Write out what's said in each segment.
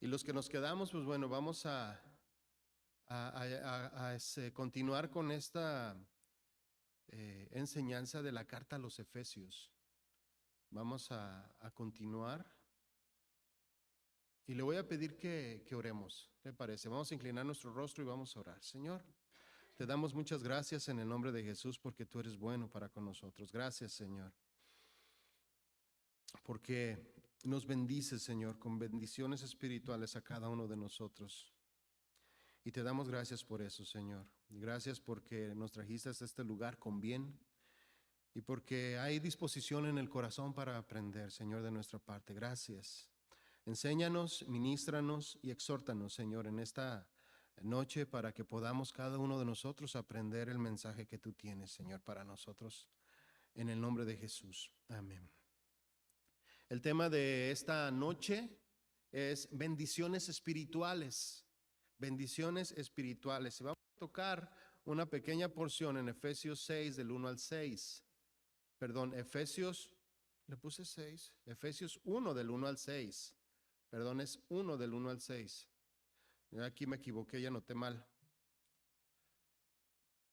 Y los que nos quedamos, pues bueno, vamos continuar con esta enseñanza de la carta a los Efesios. Vamos a continuar. Y le voy a pedir que oremos. ¿Qué le parece? Vamos a inclinar nuestro rostro y vamos a orar. Señor, te damos muchas gracias en el nombre de Jesús porque tú eres bueno para con nosotros. Gracias, Señor. Porque nos bendices, Señor, con bendiciones espirituales a cada uno de nosotros. Y te damos gracias por eso, Señor. Gracias porque nos trajiste hasta este lugar con bien y porque hay disposición en el corazón para aprender, Señor, de nuestra parte. Gracias. Enséñanos, ministranos y exhórtanos, Señor, en esta noche para que podamos cada uno de nosotros aprender el mensaje que tú tienes, Señor, para nosotros. En el nombre de Jesús. Amén. El tema de esta noche es bendiciones espirituales. Bendiciones espirituales. Y vamos a tocar una pequeña porción en Efesios 6 del 1 al 6. Perdón, Efesios, le puse 6. Efesios 1 del 1 al 6. Perdón, es 1 del 1 al 6. Aquí me equivoqué, ya anoté mal.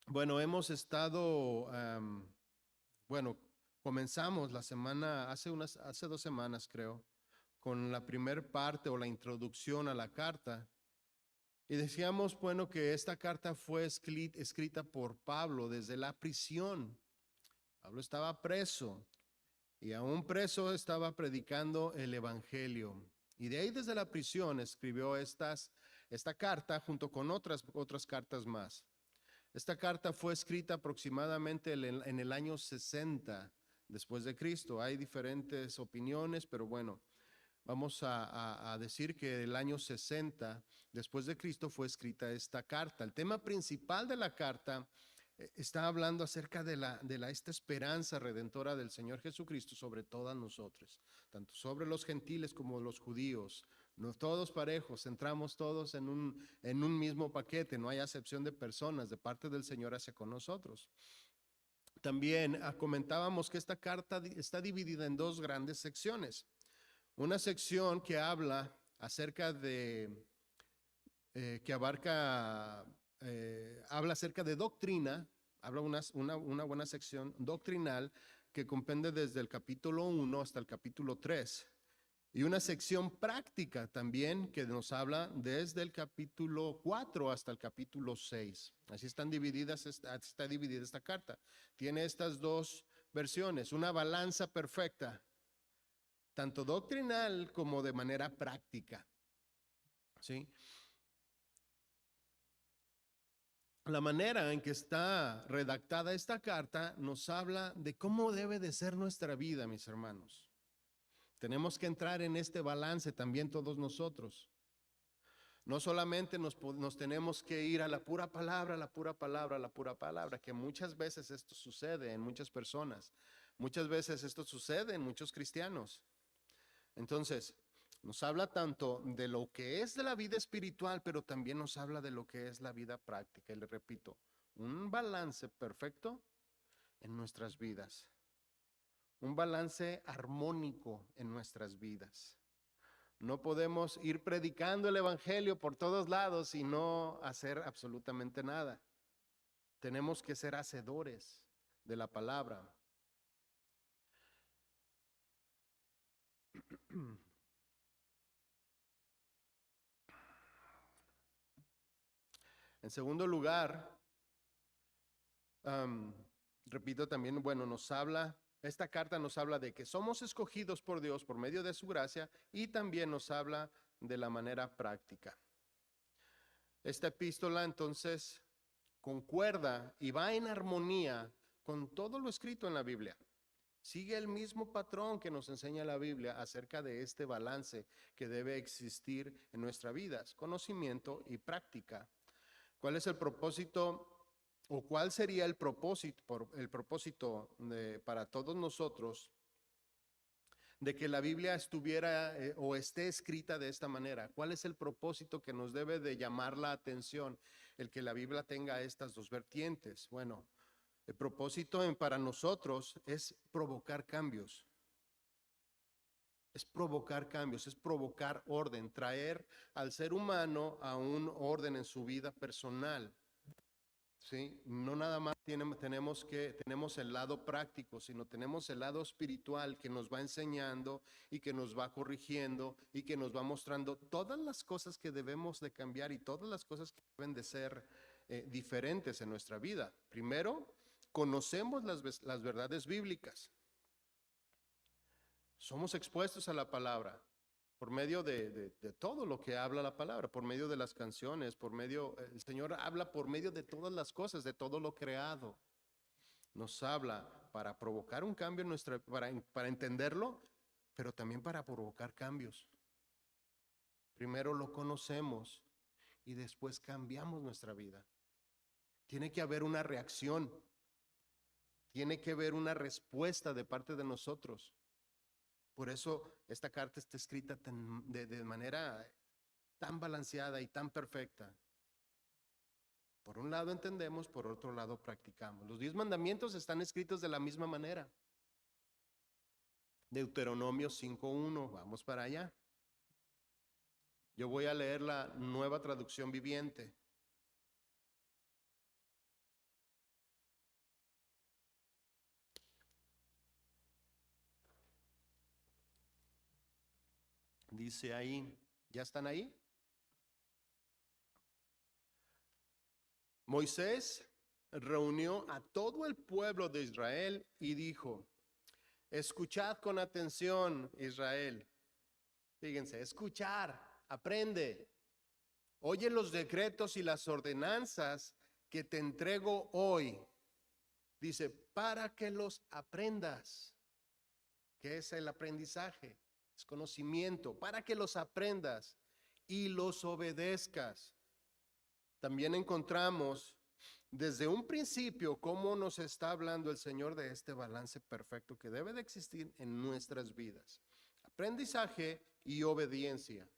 Bueno, hemos estado, bueno, comenzamos la semana, hace 2 semanas creo, con la primer parte o la introducción a la carta. Y decíamos, bueno, que esta carta fue escrita por Pablo desde la prisión. Pablo estaba preso y aún preso estaba predicando el evangelio. Y de ahí desde la prisión escribió esta carta junto con otras cartas más. Esta carta fue escrita aproximadamente en el año 60 después de Cristo. Hay diferentes opiniones, pero bueno, vamos a decir que el año 60 después de Cristo fue escrita esta carta. El tema principal de la carta está hablando acerca de esta esperanza redentora del Señor Jesucristo sobre todas nosotros, tanto sobre los gentiles como los judíos. No todos parejos, entramos todos en un mismo paquete, no hay acepción de personas de parte del Señor hacia con nosotros. También comentábamos que esta carta está dividida en 2 grandes secciones. Una sección que habla acerca de, que abarca, habla acerca de doctrina, habla una buena sección doctrinal que comprende desde el capítulo 1 hasta el capítulo 3. Y una sección práctica también que nos habla desde el capítulo 4 hasta el capítulo 6. Así está dividida esta carta. Tiene estas 2 versiones, una balanza perfecta, tanto doctrinal como de manera práctica. ¿Sí? La manera en que está redactada esta carta nos habla de cómo debe de ser nuestra vida, mis hermanos. Tenemos que entrar en este balance también todos nosotros. No solamente nos tenemos que ir a la pura palabra, la pura palabra, la pura palabra, que muchas veces esto sucede en muchas personas. Muchas veces esto sucede en muchos cristianos. Entonces, nos habla tanto de lo que es de la vida espiritual, pero también nos habla de lo que es la vida práctica. Y le repito, un balance perfecto en nuestras vidas. Un balance armónico en nuestras vidas. No podemos ir predicando el evangelio por todos lados y no hacer absolutamente nada. Tenemos que ser hacedores de la palabra. En segundo lugar, repito también, bueno, esta carta nos habla de que somos escogidos por Dios por medio de su gracia y también nos habla de la manera práctica. Esta epístola entonces concuerda y va en armonía con todo lo escrito en la Biblia. Sigue el mismo patrón que nos enseña la Biblia acerca de este balance que debe existir en nuestra vida, conocimiento y práctica. ¿Cuál es el propósito o cuál sería el propósito para todos nosotros de que la Biblia estuviera o esté escrita de esta manera? ¿Cuál es el propósito que nos debe de llamar la atención el que la Biblia tenga estas 2 vertientes? Bueno, el propósito para nosotros es provocar cambios. Es provocar cambios, es provocar orden, traer al ser humano a un orden en su vida personal. ¿Sí? No nada más tenemos el lado práctico, sino tenemos el lado espiritual que nos va enseñando y que nos va corrigiendo y que nos va mostrando todas las cosas que debemos de cambiar y todas las cosas que deben de ser diferentes en nuestra vida. Primero, conocemos las verdades bíblicas. Somos expuestos a la palabra por medio de todo lo que habla la palabra, por medio de las canciones, el Señor habla por medio de todas las cosas, de todo lo creado. Nos habla para provocar un cambio para entenderlo, pero también para provocar cambios. Primero lo conocemos y después cambiamos nuestra vida. Tiene que haber una reacción, tiene que haber una respuesta de parte de nosotros. Por eso esta carta está escrita de manera tan balanceada y tan perfecta. Por un lado entendemos, por otro lado practicamos. Los 10 mandamientos están escritos de la misma manera. Deuteronomio 5:1, vamos para allá. Yo voy a leer la Nueva Traducción Viviente. Dice ahí, ¿ya están ahí? Moisés reunió a todo el pueblo de Israel y dijo: escuchad con atención, Israel. Fíjense, escuchar, aprende. Oye los decretos y las ordenanzas que te entrego hoy. Dice, para que los aprendas. ¿Qué es el aprendizaje? Es conocimiento. Para que los aprendas y los obedezcas. También encontramos desde un principio cómo nos está hablando el Señor de este balance perfecto que debe de existir en nuestras vidas. Aprendizaje y obediencia.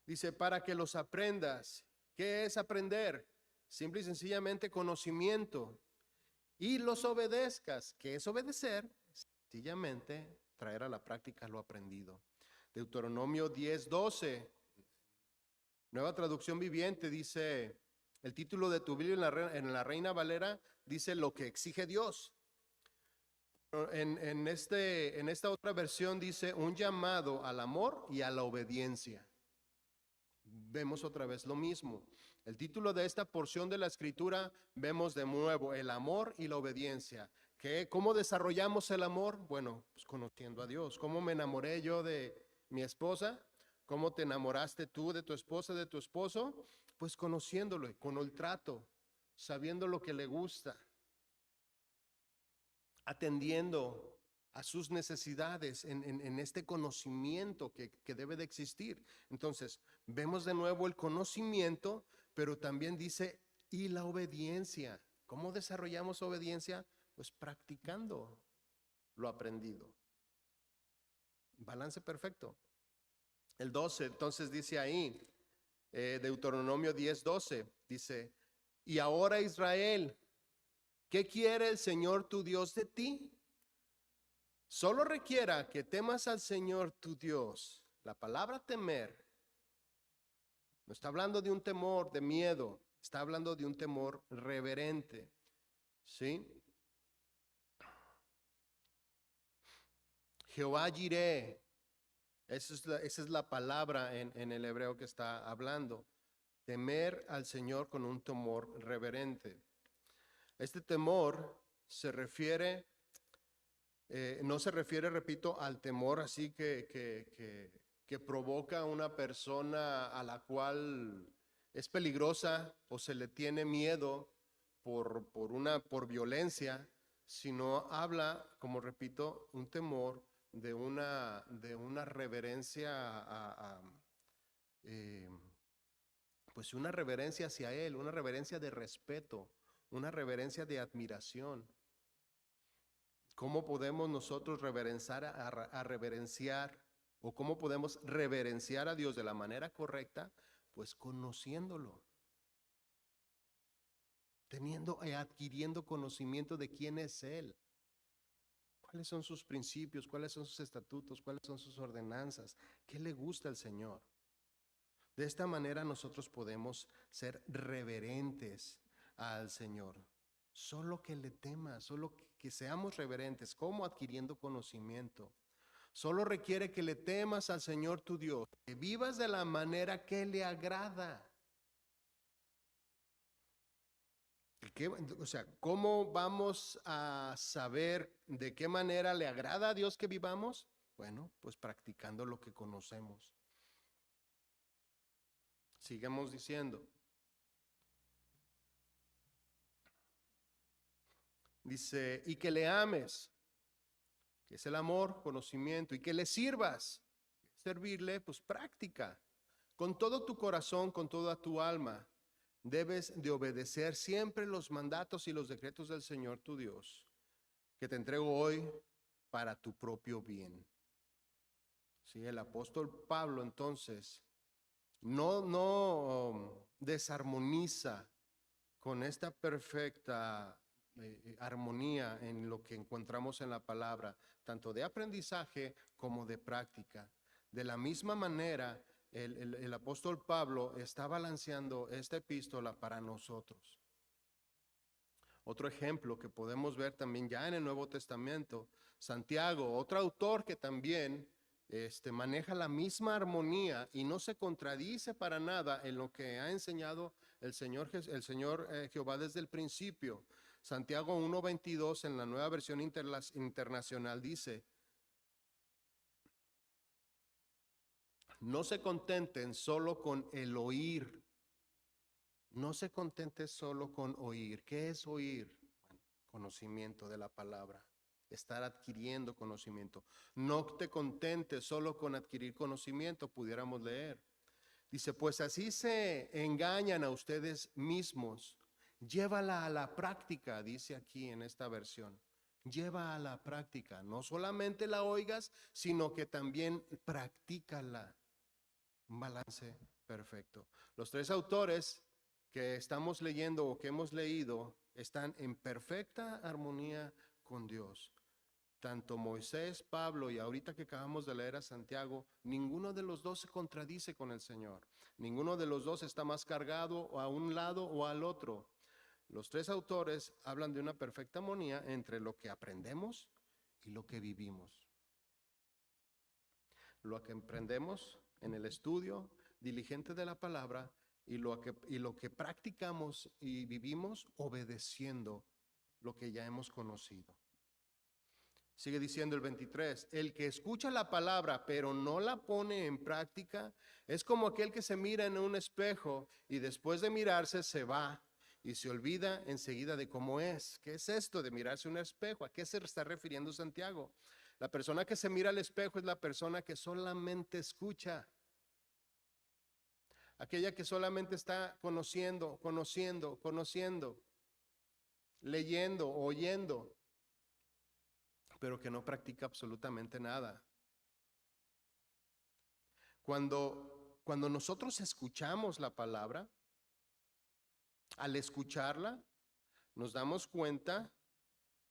Dice, para que los aprendas. ¿Qué es aprender? Simple y sencillamente conocimiento. Y los obedezcas. ¿Qué es obedecer? Sencillamente traer a la práctica lo aprendido. Deuteronomio 10:12. Nueva Traducción Viviente dice, el título de tu Biblia en la Reina Valera dice lo que exige Dios. En esta otra versión dice un llamado al amor y a la obediencia. Vemos otra vez lo mismo. El título de esta porción de la escritura vemos de nuevo el amor y la obediencia. ¿Cómo desarrollamos el amor? Bueno, pues conociendo a Dios. ¿Cómo me enamoré yo de mi esposa? ¿Cómo te enamoraste tú de tu esposa, de tu esposo? Pues conociéndolo, con el trato, sabiendo lo que le gusta, atendiendo a sus necesidades en este conocimiento que debe de existir. Entonces, vemos de nuevo el conocimiento, pero también dice, y la obediencia. ¿Cómo desarrollamos obediencia? Pues practicando lo aprendido. Balance perfecto. El 12, entonces dice ahí, Deuteronomio 10:12, dice, y ahora Israel, ¿qué quiere el Señor tu Dios de ti? Solo requiera que temas al Señor tu Dios. La palabra temer no está hablando de un temor de miedo, está hablando de un temor reverente. ¿Sí? Jehová Jireh, esa es la palabra en el hebreo que está hablando. Temer al Señor con un temor reverente. Este temor se refiere, no se refiere, repito, al temor así que provoca una persona a la cual es peligrosa o se le tiene miedo por violencia, sino habla, como repito, un temor de una reverencia pues una reverencia hacia Él, una reverencia de respeto, una reverencia de admiración. ¿Cómo podemos nosotros reverenciar o cómo podemos reverenciar a Dios de la manera correcta? Pues conociéndolo, adquiriendo conocimiento de quién es Él, ¿Cuáles son sus principios? ¿Cuáles son sus estatutos? ¿Cuáles son sus ordenanzas? ¿Qué le gusta al Señor? De esta manera nosotros podemos ser reverentes al Señor. Solo que le temas, solo que seamos reverentes. ¿Cómo? Adquiriendo conocimiento. Solo requiere que le temas al Señor tu Dios, que vivas de la manera que le agrada. O sea, ¿cómo vamos a saber de qué manera le agrada a Dios que vivamos? Bueno, pues practicando lo que conocemos. Sigamos diciendo. Dice, y que le ames, que es el amor, conocimiento, y que le sirvas. Servirle, pues práctica. Con todo tu corazón, con toda tu alma, debes de obedecer siempre los mandatos y los decretos del Señor tu Dios, que te entrego hoy para tu propio bien. Sí, el apóstol Pablo entonces no desarmoniza con esta perfecta armonía en lo que encontramos en la palabra, tanto de aprendizaje como de práctica. De la misma manera, el apóstol Pablo está balanceando esta epístola para nosotros. Otro ejemplo que podemos ver también ya en el Nuevo Testamento, Santiago, otro autor que también maneja la misma armonía y no se contradice para nada en lo que ha enseñado el Señor Jehová desde el principio. Santiago 1:22 en la Nueva Versión Internacional dice: no se contenten solo con el oír. No se contente solo con oír. ¿Qué es oír? Bueno, conocimiento de la palabra. Estar adquiriendo conocimiento. No te contentes solo con adquirir conocimiento, pudiéramos leer. Dice, pues así se engañan a ustedes mismos. Llévala a la práctica, dice aquí en esta versión. Lleva a la práctica. No solamente la oigas, sino que también practícala. Un balance perfecto. Los tres autores que estamos leyendo o que hemos leído están en perfecta armonía con Dios. Tanto Moisés, Pablo y ahorita que acabamos de leer a Santiago, ninguno de los dos se contradice con el Señor. Ninguno de los dos está más cargado a un lado o al otro. Los tres autores hablan de una perfecta armonía entre lo que aprendemos y lo que vivimos. Lo que aprendemos en el estudio diligente de la palabra y lo que practicamos y vivimos obedeciendo lo que ya hemos conocido. Sigue diciendo el 23, el que escucha la palabra pero no la pone en práctica es como aquel que se mira en un espejo y después de mirarse se va y se olvida enseguida de cómo es. ¿Qué es esto de mirarse en un espejo? ¿A qué se está refiriendo Santiago? La persona que se mira al espejo es la persona que solamente escucha. Aquella que solamente está conociendo, leyendo, oyendo, pero que no practica absolutamente nada. Cuando nosotros escuchamos la palabra, al escucharla, nos damos cuenta,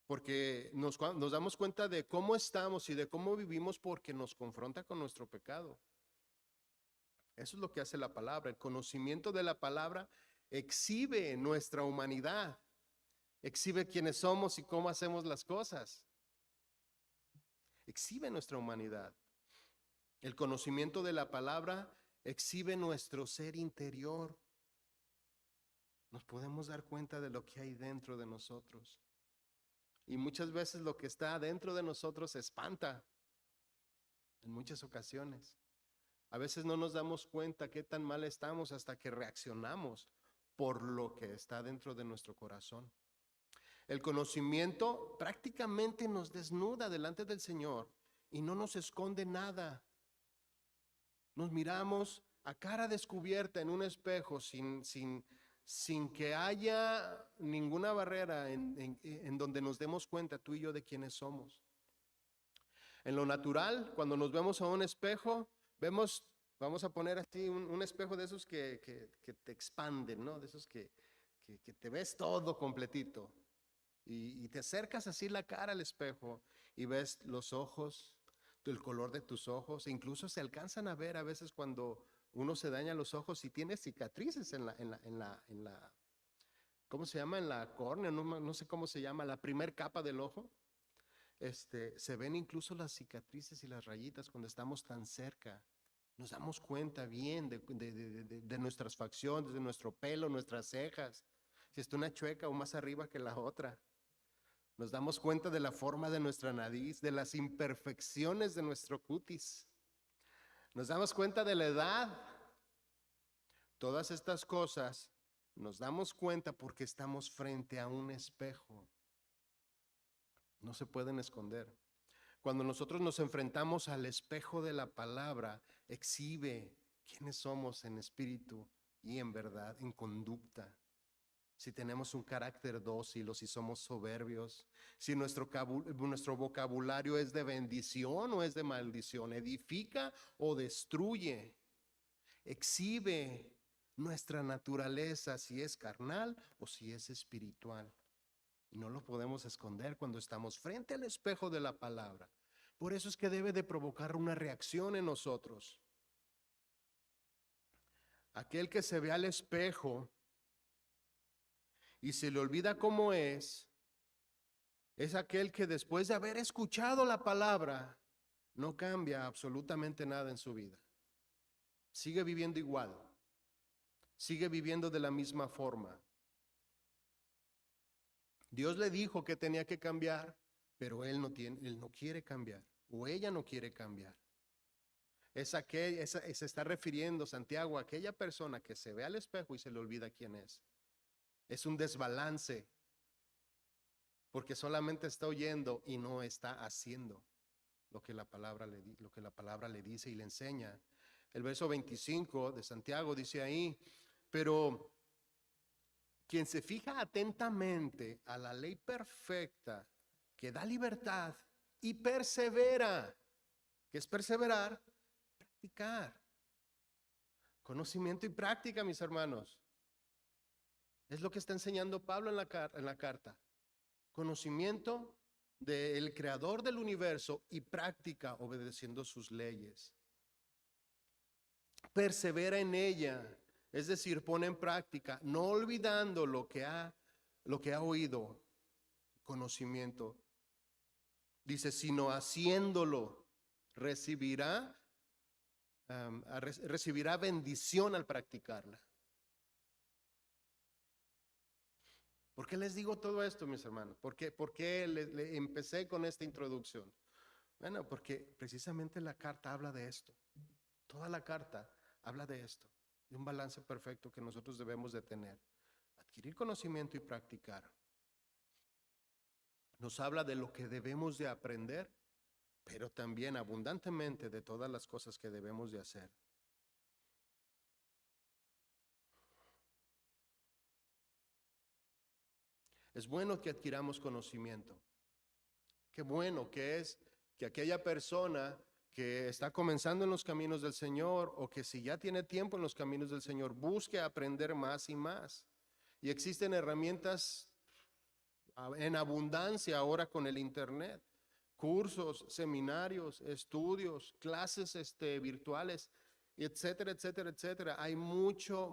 porque nos damos cuenta de cómo estamos y de cómo vivimos porque nos confronta con nuestro pecado. Eso es lo que hace la palabra. El conocimiento de la palabra exhibe nuestra humanidad, exhibe quiénes somos y cómo hacemos las cosas. Exhibe nuestra humanidad. El conocimiento de la palabra exhibe nuestro ser interior. Nos podemos dar cuenta de lo que hay dentro de nosotros. Y muchas veces lo que está dentro de nosotros espanta. En muchas ocasiones. A veces no nos damos cuenta qué tan mal estamos hasta que reaccionamos por lo que está dentro de nuestro corazón. El conocimiento prácticamente nos desnuda delante del Señor y no nos esconde nada. Nos miramos a cara descubierta en un espejo sin que haya ninguna barrera en donde nos demos cuenta tú y yo de quiénes somos. En lo natural, cuando nos vemos a un espejo, vemos, vamos a poner así un espejo de esos que te expanden, ¿no? De esos que te ves todo completito. y te acercas así la cara al espejo y ves los ojos, el color de tus ojos, e incluso se alcanzan a ver a veces cuando uno se daña los ojos y tiene cicatrices en la, ¿cómo se llama? En la córnea, no sé cómo se llama, la primer capa del ojo. Se ven incluso las cicatrices y las rayitas cuando estamos tan cerca. Nos damos cuenta bien de nuestras facciones, de nuestro pelo, nuestras cejas. Si está una chueca o más arriba que la otra. Nos damos cuenta de la forma de nuestra nariz, de las imperfecciones de nuestro cutis. Nos damos cuenta de la edad. Todas estas cosas nos damos cuenta porque estamos frente a un espejo. No se pueden esconder. Cuando nosotros nos enfrentamos al espejo de la palabra, exhibe quiénes somos en espíritu y en verdad, en conducta. Si tenemos un carácter dócil o si somos soberbios, si nuestro vocabulario es de bendición o es de maldición, edifica o destruye, exhibe nuestra naturaleza, si es carnal o si es espiritual. Y no lo podemos esconder cuando estamos frente al espejo de la palabra. Por eso es que debe de provocar una reacción en nosotros. Aquel que se ve al espejo y se le olvida cómo es aquel que después de haber escuchado la palabra, no cambia absolutamente nada en su vida. Sigue viviendo igual. Sigue viviendo de la misma forma. Dios le dijo que tenía que cambiar, pero él no quiere cambiar, o ella no quiere cambiar. Se está refiriendo Santiago a aquella persona que se ve al espejo y se le olvida quién es. Es un desbalance, porque solamente está oyendo y no está haciendo lo que la palabra le dice y le enseña. El verso 25 de Santiago dice ahí, pero quien se fija atentamente a la ley perfecta que da libertad y persevera, ¿qué es perseverar? Practicar. Conocimiento y práctica, mis hermanos. Es lo que está enseñando Pablo en la carta. Conocimiento del creador del universo y práctica obedeciendo sus leyes. Persevera en ella, es decir, pone en práctica, no olvidando lo que ha oído, conocimiento. Dice, sino haciéndolo, recibirá bendición al practicarla. ¿Por qué les digo todo esto, mis hermanos? ¿Por qué le empecé con esta introducción? Bueno, porque precisamente la carta habla de esto. Toda la carta habla de esto, de un balance perfecto que nosotros debemos de tener. Adquirir conocimiento y practicar. Nos habla de lo que debemos de aprender, pero también abundantemente de todas las cosas que debemos de hacer. Es bueno que adquiramos conocimiento. Qué bueno que es que aquella persona que está comenzando en los caminos del Señor o que si ya tiene tiempo en los caminos del Señor, busque aprender más y más. Y existen herramientas en abundancia ahora con el internet, cursos, seminarios, estudios, clases virtuales, etcétera, etcétera, etcétera. Hay mucho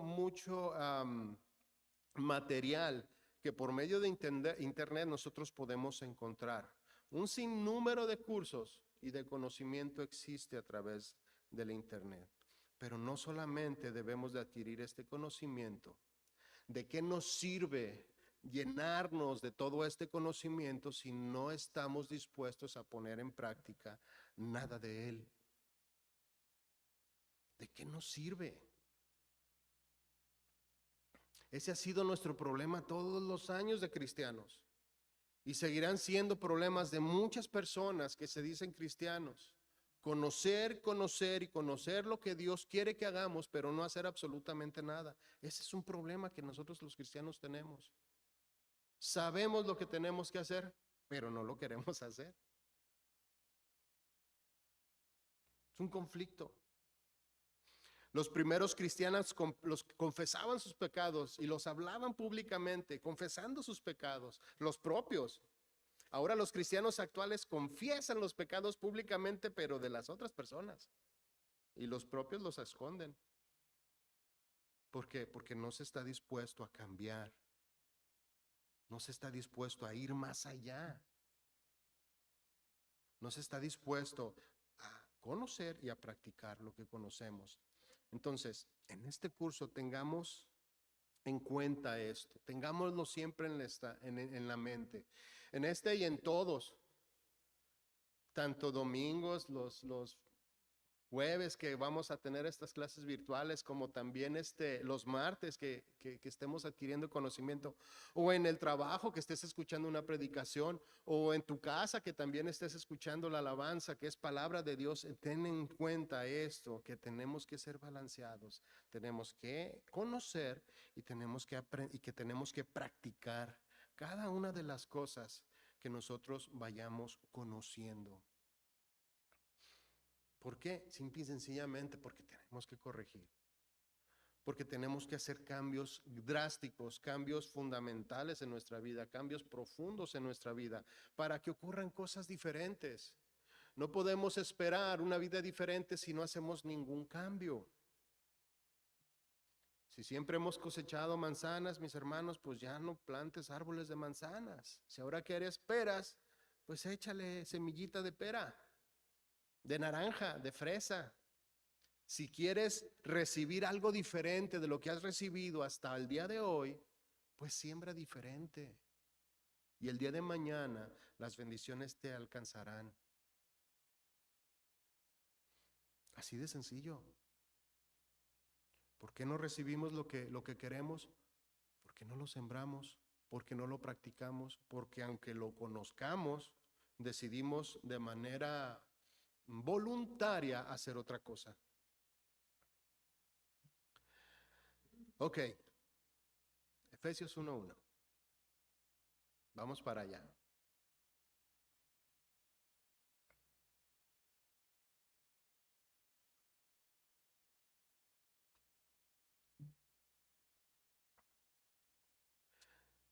material que por medio de internet nosotros podemos encontrar. Un sinnúmero de cursos y de conocimiento existe a través del internet. Pero no solamente debemos de adquirir este conocimiento. ¿De qué nos sirve llenarnos de todo este conocimiento si no estamos dispuestos a poner en práctica nada de él? ¿De qué nos sirve? Ese ha sido nuestro problema todos los años de cristianos. Y seguirán siendo problemas de muchas personas que se dicen cristianos. Conocer y conocer lo que Dios quiere que hagamos, pero no hacer absolutamente nada. Ese es un problema que nosotros los cristianos tenemos. Sabemos lo que tenemos que hacer, pero no lo queremos hacer. Es un conflicto. Los primeros cristianos los confesaban sus pecados y los hablaban públicamente, confesando sus pecados, los propios. Ahora los cristianos actuales confiesan los pecados públicamente, pero de las otras personas. Y los propios los esconden. ¿Por qué? Porque no se está dispuesto a cambiar. No se está dispuesto a ir más allá. No se está dispuesto a conocer y a practicar lo que conocemos. Entonces, en este curso tengamos en cuenta esto, tengámoslo siempre en la mente, en este y en todos, tanto domingos, los jueves que vamos a tener estas clases virtuales, como también los martes que estemos adquiriendo conocimiento, o en el trabajo que estés escuchando una predicación, o en tu casa que también estés escuchando la alabanza, que es palabra de Dios. Ten en cuenta esto, que tenemos que ser balanceados, tenemos que conocer y tenemos que practicar cada una de las cosas que nosotros vayamos conociendo. ¿Por qué? Simple y sencillamente porque tenemos que corregir. Porque tenemos que hacer cambios drásticos, cambios fundamentales en nuestra vida, cambios profundos en nuestra vida, para que ocurran cosas diferentes. No podemos esperar una vida diferente si no hacemos ningún cambio. Si siempre hemos cosechado manzanas, mis hermanos, pues ya no plantes árboles de manzanas. Si ahora quieres peras, pues échale semillita de pera, de naranja, de fresa. Si quieres recibir algo diferente de lo que has recibido hasta el día de hoy, pues siembra diferente. Y el día de mañana las bendiciones te alcanzarán. Así de sencillo. ¿Por qué no recibimos lo que queremos? Porque no lo sembramos, porque no lo practicamos, porque aunque lo conozcamos, decidimos de manera voluntaria hacer otra cosa. Ok, Efesios 1:1. Vamos para allá.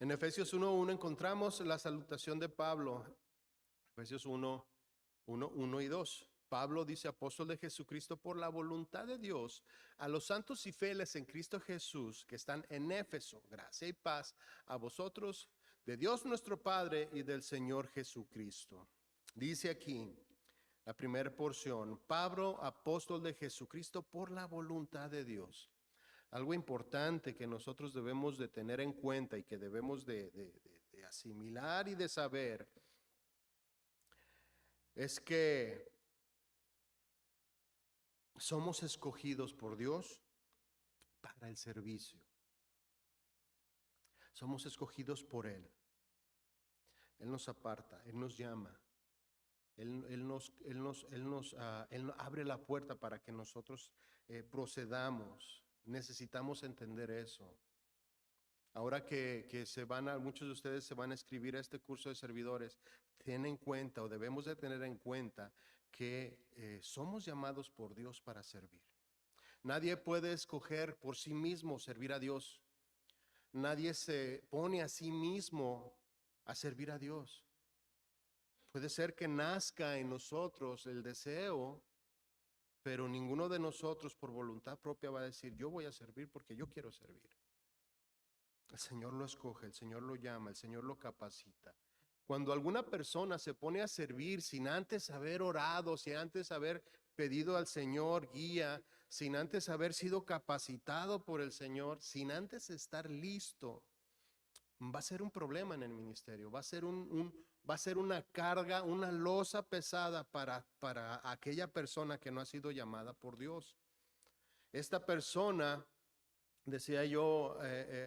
En Efesios 1:1 encontramos la salutación de Pablo. Efesios 1:1 y 2. Pablo dice: apóstol de Jesucristo por la voluntad de Dios, a los santos y fieles en Cristo Jesús que están en Éfeso, gracia y paz a vosotros, de Dios nuestro Padre y del Señor Jesucristo. Dice aquí la primera porción: Pablo, apóstol de Jesucristo por la voluntad de Dios. Algo importante que nosotros debemos de tener en cuenta y que debemos de asimilar y de saber es que somos escogidos por Dios para el servicio. Somos escogidos por Él. Él nos aparta, Él nos llama. Él abre la puerta para que nosotros procedamos. Necesitamos entender eso. Ahora que muchos de ustedes se van a escribir a este curso de servidores, ten en cuenta, o debemos de tener en cuenta, que somos llamados por Dios para servir. Nadie puede escoger por sí mismo servir a Dios. Nadie se pone a sí mismo a servir a Dios. Puede ser que nazca en nosotros el deseo, pero ninguno de nosotros por voluntad propia va a decir: yo voy a servir porque yo quiero servir. El Señor lo escoge, el Señor lo llama, el Señor lo capacita. Cuando alguna persona se pone a servir sin antes haber orado, sin antes haber pedido al Señor guía, sin antes haber sido capacitado por el Señor, sin antes estar listo, va a ser un problema en el ministerio, va a ser una carga, una losa pesada para aquella persona que no ha sido llamada por Dios. Esta persona, decía yo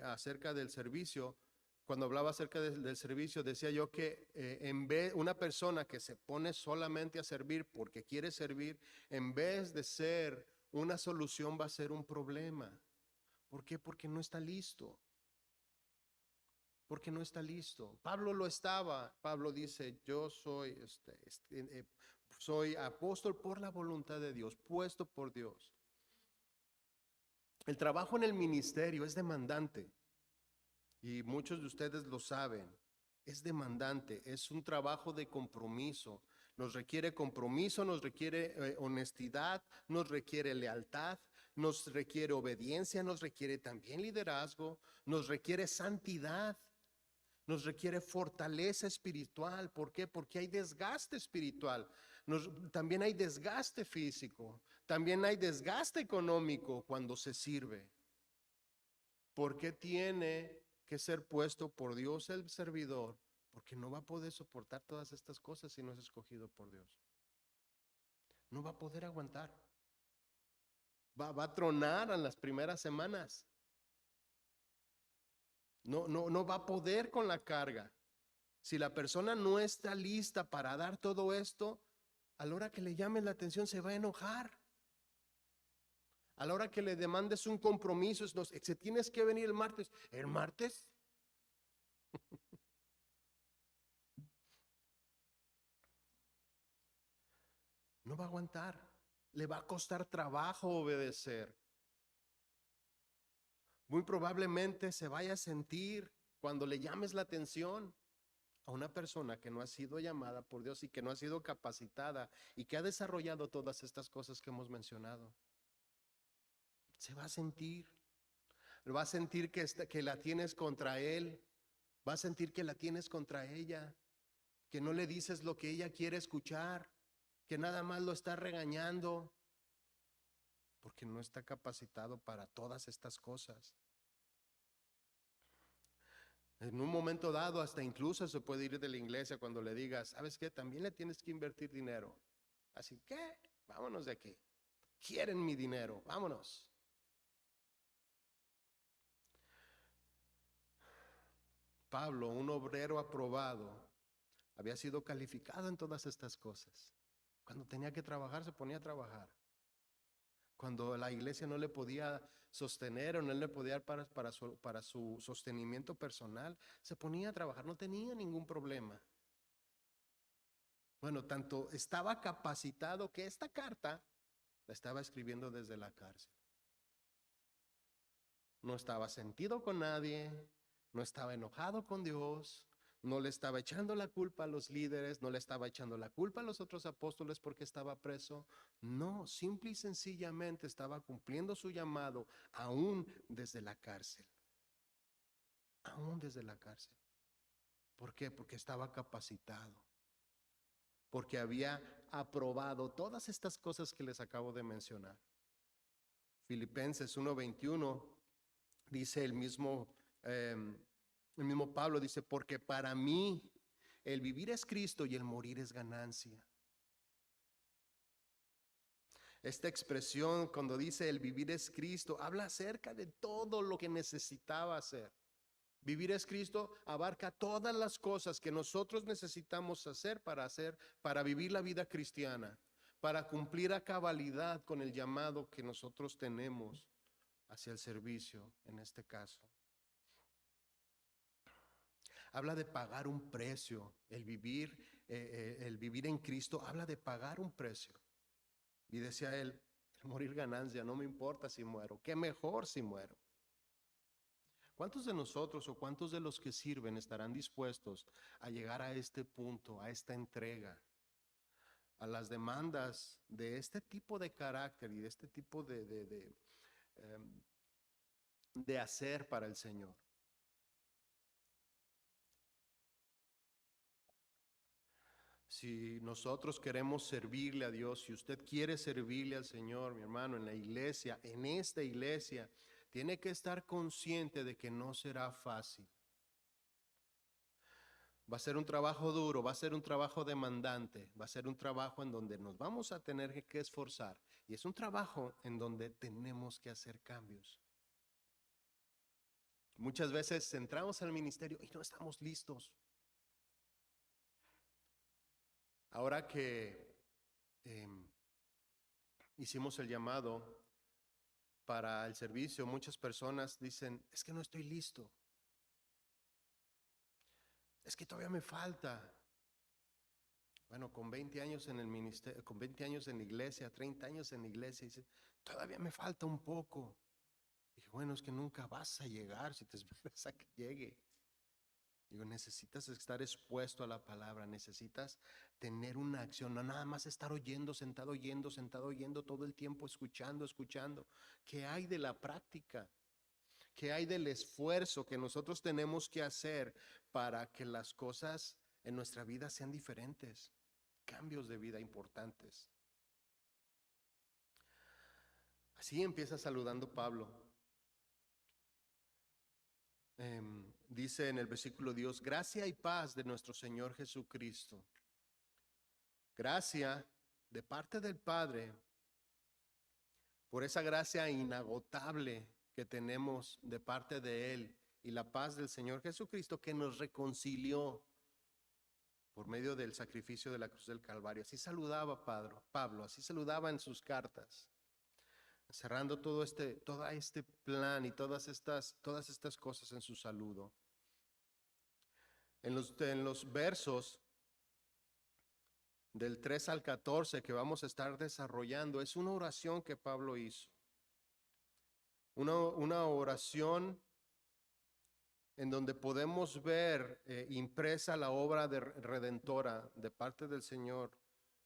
acerca del servicio, cuando hablaba acerca del servicio, decía yo que en vez una persona que se pone solamente a servir porque quiere servir, en vez de ser una solución, va a ser un problema. ¿Por qué? Porque no está listo. Porque no está listo. Pablo lo estaba. Pablo dice: yo soy soy apóstol por la voluntad de Dios, puesto por Dios. El trabajo en el ministerio es demandante y muchos de ustedes lo saben. Es demandante, es un trabajo de compromiso. Nos requiere compromiso, nos requiere honestidad, nos requiere lealtad, nos requiere obediencia, nos requiere también liderazgo, nos requiere santidad, nos requiere fortaleza espiritual. ¿Por qué? Porque hay desgaste espiritual. También hay desgaste físico, también hay desgaste económico cuando se sirve. ¿Por qué tiene que ser puesto por Dios el servidor? Porque no va a poder soportar todas estas cosas si no es escogido por Dios. No va a poder aguantar. Va a tronar en las primeras semanas. No va a poder con la carga. Si la persona no está lista para dar todo esto, a la hora que le llames la atención se va a enojar. A la hora que le demandes un compromiso, se tienes que venir el martes. ¿El martes? No va a aguantar. Le va a costar trabajo obedecer. Muy probablemente se vaya a sentir cuando le llames la atención a una persona que no ha sido llamada por Dios y que no ha sido capacitada y que ha desarrollado todas estas cosas que hemos mencionado. Se va a sentir, va a sentir que la tienes contra él, va a sentir que la tienes contra ella, que no le dices lo que ella quiere escuchar, que nada más lo está regañando, porque no está capacitado para todas estas cosas. En un momento dado, hasta incluso se puede ir de la iglesia cuando le digas, ¿sabes qué? También le tienes que invertir dinero. Así que, vámonos de aquí. Quieren mi dinero, vámonos. Pablo, un obrero aprobado, había sido calificado en todas estas cosas. Cuando tenía que trabajar, se ponía a trabajar. Cuando la iglesia no le podía sostener o no le podía dar para su sostenimiento personal, se ponía a trabajar, no tenía ningún problema. Bueno, tanto estaba capacitado que esta carta la estaba escribiendo desde la cárcel. No estaba sentido con nadie, no estaba enojado con Dios, no le estaba echando la culpa a los líderes, no le estaba echando la culpa a los otros apóstoles porque estaba preso. No, simple y sencillamente estaba cumpliendo su llamado aún desde la cárcel. Aún desde la cárcel. ¿Por qué? Porque estaba capacitado. Porque había aprobado todas estas cosas que les acabo de mencionar. Filipenses 1:21 dice el mismo Pablo, dice, porque para mí el vivir es Cristo y el morir es ganancia. Esta expresión cuando dice el vivir es Cristo, habla acerca de todo lo que necesitaba hacer. Vivir es Cristo abarca todas las cosas que nosotros necesitamos hacer, para vivir la vida cristiana, para cumplir a cabalidad con el llamado que nosotros tenemos hacia el servicio, en este caso. Habla de pagar un precio. El vivir en Cristo habla de pagar un precio. Y decía él, el morir ganancia, no me importa si muero, qué mejor si muero. ¿Cuántos de nosotros o cuántos de los que sirven estarán dispuestos a llegar a este punto, a esta entrega, a las demandas de este tipo de carácter y de este tipo de hacer para el Señor? Si nosotros queremos servirle a Dios, si usted quiere servirle al Señor, mi hermano, en la iglesia, en esta iglesia, tiene que estar consciente de que no será fácil. Va a ser un trabajo duro, va a ser un trabajo demandante, va a ser un trabajo en donde nos vamos a tener que esforzar. Y es un trabajo en donde tenemos que hacer cambios. Muchas veces entramos al ministerio y no estamos listos. Ahora que hicimos el llamado para el servicio, muchas personas dicen, es que no estoy listo. Es que todavía me falta. Bueno, con 20 años en el ministerio, con 20 años en la iglesia, 30 años en la iglesia, dice, todavía me falta un poco. Dije, bueno, es que nunca vas a llegar si te esperas a que llegue. Digo, necesitas estar expuesto a la palabra, necesitas tener una acción, no nada más estar sentado oyendo todo el tiempo, escuchando. ¿Qué hay de la práctica? ¿Qué hay del esfuerzo que nosotros tenemos que hacer para que las cosas en nuestra vida sean diferentes? Cambios de vida importantes. Así empieza saludando Pablo. Dice en el versículo Dios, gracia y paz de nuestro Señor Jesucristo. Gracia de parte del Padre por esa gracia inagotable que tenemos de parte de Él y la paz del Señor Jesucristo que nos reconcilió por medio del sacrificio de la cruz del Calvario. Así saludaba Pablo, así saludaba en sus cartas, cerrando todo este plan y todas estas cosas en su saludo. En los versos del 3 al 14 que vamos a estar desarrollando, es una oración que Pablo hizo. Una oración en donde podemos ver impresa la obra redentora de parte del Señor,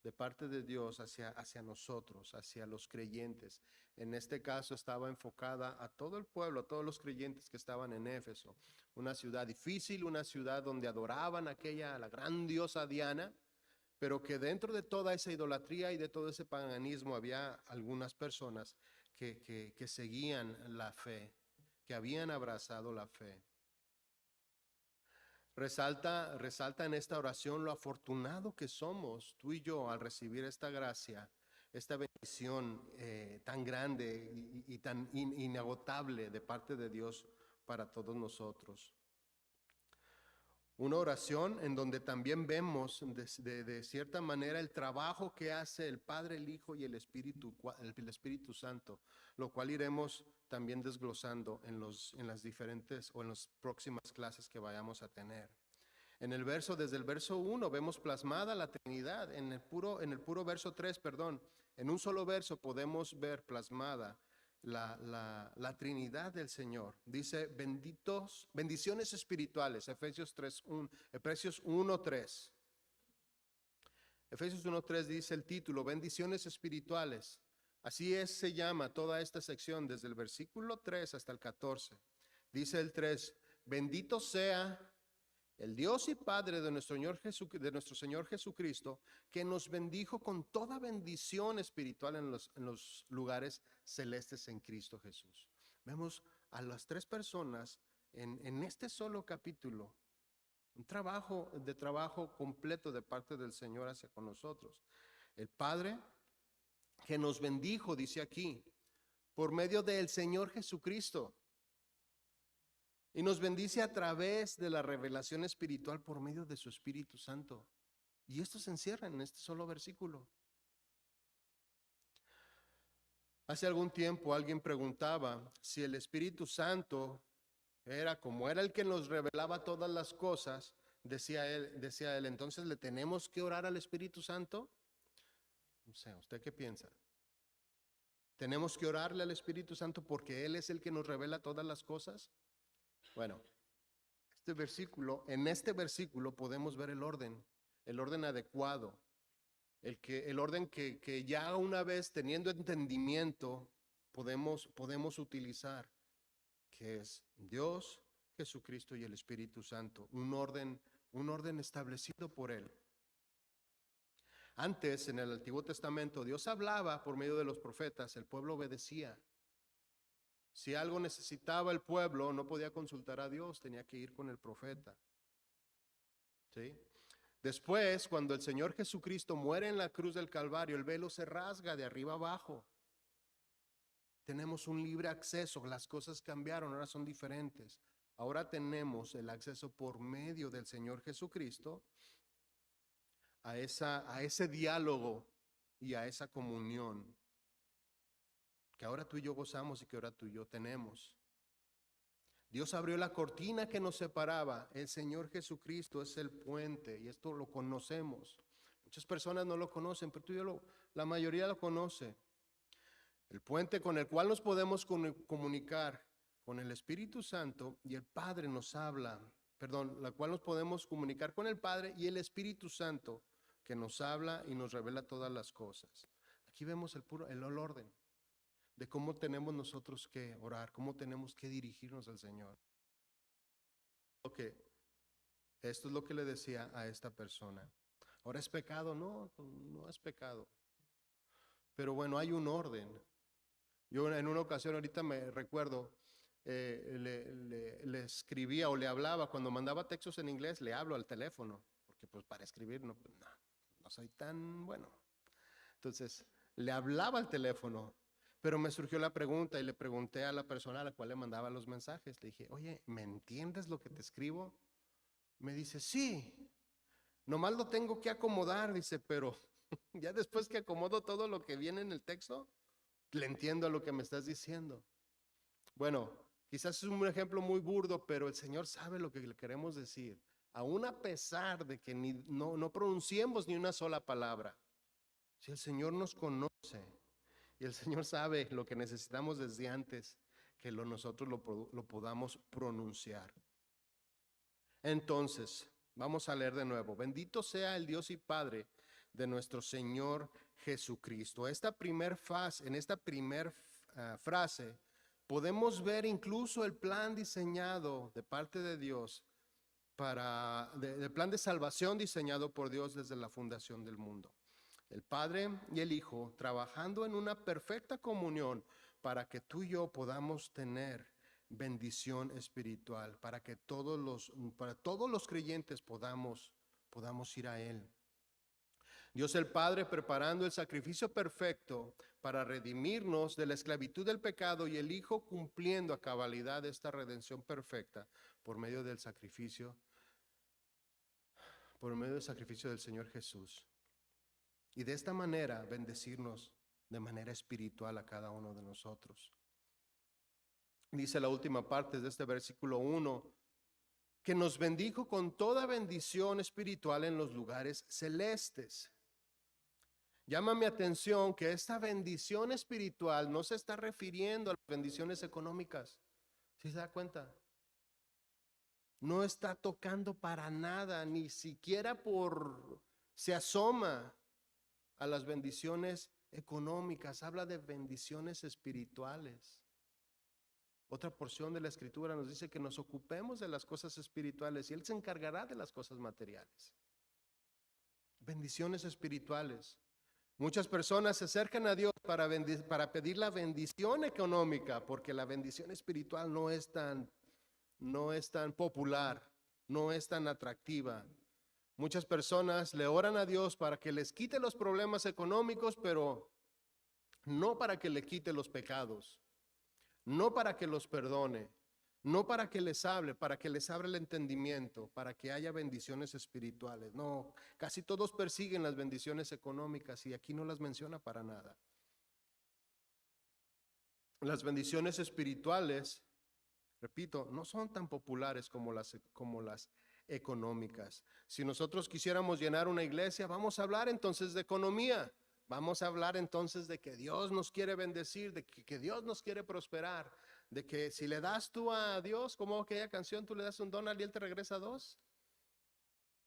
de parte de Dios hacia nosotros, hacia los creyentes. En este caso estaba enfocada a todo el pueblo, a todos los creyentes que estaban en Éfeso. Una ciudad difícil, una ciudad donde adoraban a la gran diosa Diana, pero que dentro de toda esa idolatría y de todo ese paganismo había algunas personas que seguían la fe, que habían abrazado la fe. Resalta en esta oración lo afortunado que somos tú y yo al recibir esta gracia, esta bendición tan grande y tan inagotable de parte de Dios para todos nosotros. Una oración en donde también vemos de cierta manera el trabajo que hace el Padre, el Hijo y el Espíritu Santo, lo cual iremos también desglosando en las diferentes o en las próximas clases que vayamos a tener. Desde el verso 1 vemos plasmada la Trinidad, en el puro verso 3, perdón, en un solo verso podemos ver plasmada la Trinidad del Señor. Dice bendiciones espirituales, Efesios 1:3. Efesios 1:3 dice el título, bendiciones espirituales. Así se llama toda esta sección desde el versículo 3 hasta el 14. Dice el 3, bendito sea el Dios y Padre de nuestro Señor Jesucristo, que nos bendijo con toda bendición espiritual en los lugares celestes en Cristo Jesús. Vemos a las tres personas en este solo capítulo, un trabajo completo de parte del Señor hacia con nosotros. El Padre que nos bendijo, dice aquí, por medio del Señor Jesucristo. Y nos bendice a través de la revelación espiritual por medio de su Espíritu Santo. Y esto se encierra en este solo versículo. Hace algún tiempo alguien preguntaba si el Espíritu Santo como era el que nos revelaba todas las cosas, decía él, entonces ¿le tenemos que orar al Espíritu Santo? No sé, ¿usted qué piensa? ¿Tenemos que orarle al Espíritu Santo porque Él es el que nos revela todas las cosas? Bueno, en este versículo podemos ver el orden adecuado, el orden que ya una vez teniendo entendimiento podemos utilizar, que es Dios, Jesucristo y el Espíritu Santo, un orden establecido por Él. Antes, en el Antiguo Testamento, Dios hablaba por medio de los profetas, el pueblo obedecía. Si algo necesitaba el pueblo, no podía consultar a Dios, tenía que ir con el profeta. ¿Sí? Después, cuando el Señor Jesucristo muere en la cruz del Calvario, el velo se rasga de arriba abajo. Tenemos un libre acceso, las cosas cambiaron, ahora son diferentes. Ahora tenemos el acceso por medio del Señor Jesucristo a ese diálogo y a esa comunión que ahora tú y yo gozamos y que ahora tú y yo tenemos. Dios abrió la cortina que nos separaba. El Señor Jesucristo es el puente y esto lo conocemos. Muchas personas no lo conocen, pero la mayoría lo conoce. El puente con el cual nos podemos comunicar con el Espíritu Santo y el Padre nos habla, perdón, la cual nos podemos comunicar con el Padre y el Espíritu Santo que nos habla y nos revela todas las cosas. Aquí vemos el orden de cómo tenemos nosotros que orar, cómo tenemos que dirigirnos al Señor. Ok, esto es lo que le decía a esta persona. Ahora, ¿es pecado? No, no es pecado. Pero bueno, hay un orden. Yo en una ocasión, ahorita me recuerdo, le escribía o le hablaba, cuando mandaba textos en inglés, le hablo al teléfono, porque pues para escribir no, pues, no soy tan bueno. Entonces, le hablaba al teléfono, pero me surgió la pregunta y le pregunté a la persona a la cual le mandaba los mensajes. Le dije, oye, ¿me entiendes lo que te escribo? Me dice, sí, nomás lo tengo que acomodar, dice, pero ya después que acomodo todo lo que viene en el texto, le entiendo a lo que me estás diciendo. Bueno, quizás es un ejemplo muy burdo, pero el Señor sabe lo que le queremos decir. Aún a pesar de que no pronunciemos ni una sola palabra, si el Señor nos conoce y el Señor sabe lo que necesitamos desde antes, que nosotros lo podamos pronunciar. Entonces, vamos a leer de nuevo. Bendito sea el Dios y Padre de nuestro Señor Jesucristo. En esta primer frase podemos ver incluso el plan diseñado de parte de Dios el plan de salvación diseñado por Dios desde la fundación del mundo. El Padre y el Hijo trabajando en una perfecta comunión para que tú y yo podamos tener bendición espiritual, para todos los creyentes podamos ir a Él. Dios el Padre preparando el sacrificio perfecto para redimirnos de la esclavitud del pecado y el Hijo cumpliendo a cabalidad esta redención perfecta por medio del sacrificio del Señor Jesús. Y de esta manera bendecirnos de manera espiritual a cada uno de nosotros. Dice la última parte de este versículo 1, que nos bendijo con toda bendición espiritual en los lugares celestes. Llama mi atención que esta bendición espiritual no se está refiriendo a las bendiciones económicas. ¿Sí se da cuenta? No está tocando para nada, ni siquiera se asoma a las bendiciones económicas. Habla de bendiciones espirituales. Otra porción de la Escritura nos dice que nos ocupemos de las cosas espirituales y Él se encargará de las cosas materiales. Bendiciones espirituales. Muchas personas se acercan a Dios para pedir la bendición económica, porque la bendición espiritual no es tan popular, no es tan atractiva. Muchas personas le oran a Dios para que les quite los problemas económicos, pero no para que le quite los pecados, no para que los perdone, no para que les hable, para que les abra el entendimiento, para que haya bendiciones espirituales. No, casi todos persiguen las bendiciones económicas y aquí no las menciona para nada. Las bendiciones espirituales, repito, no son tan populares como las económicas. Si nosotros quisiéramos llenar una iglesia, vamos a hablar entonces de economía. Vamos a hablar entonces de que Dios nos quiere bendecir, de que Dios nos quiere prosperar, de que si le das tú a Dios, como aquella canción, tú le das un dólar y Él te regresa dos.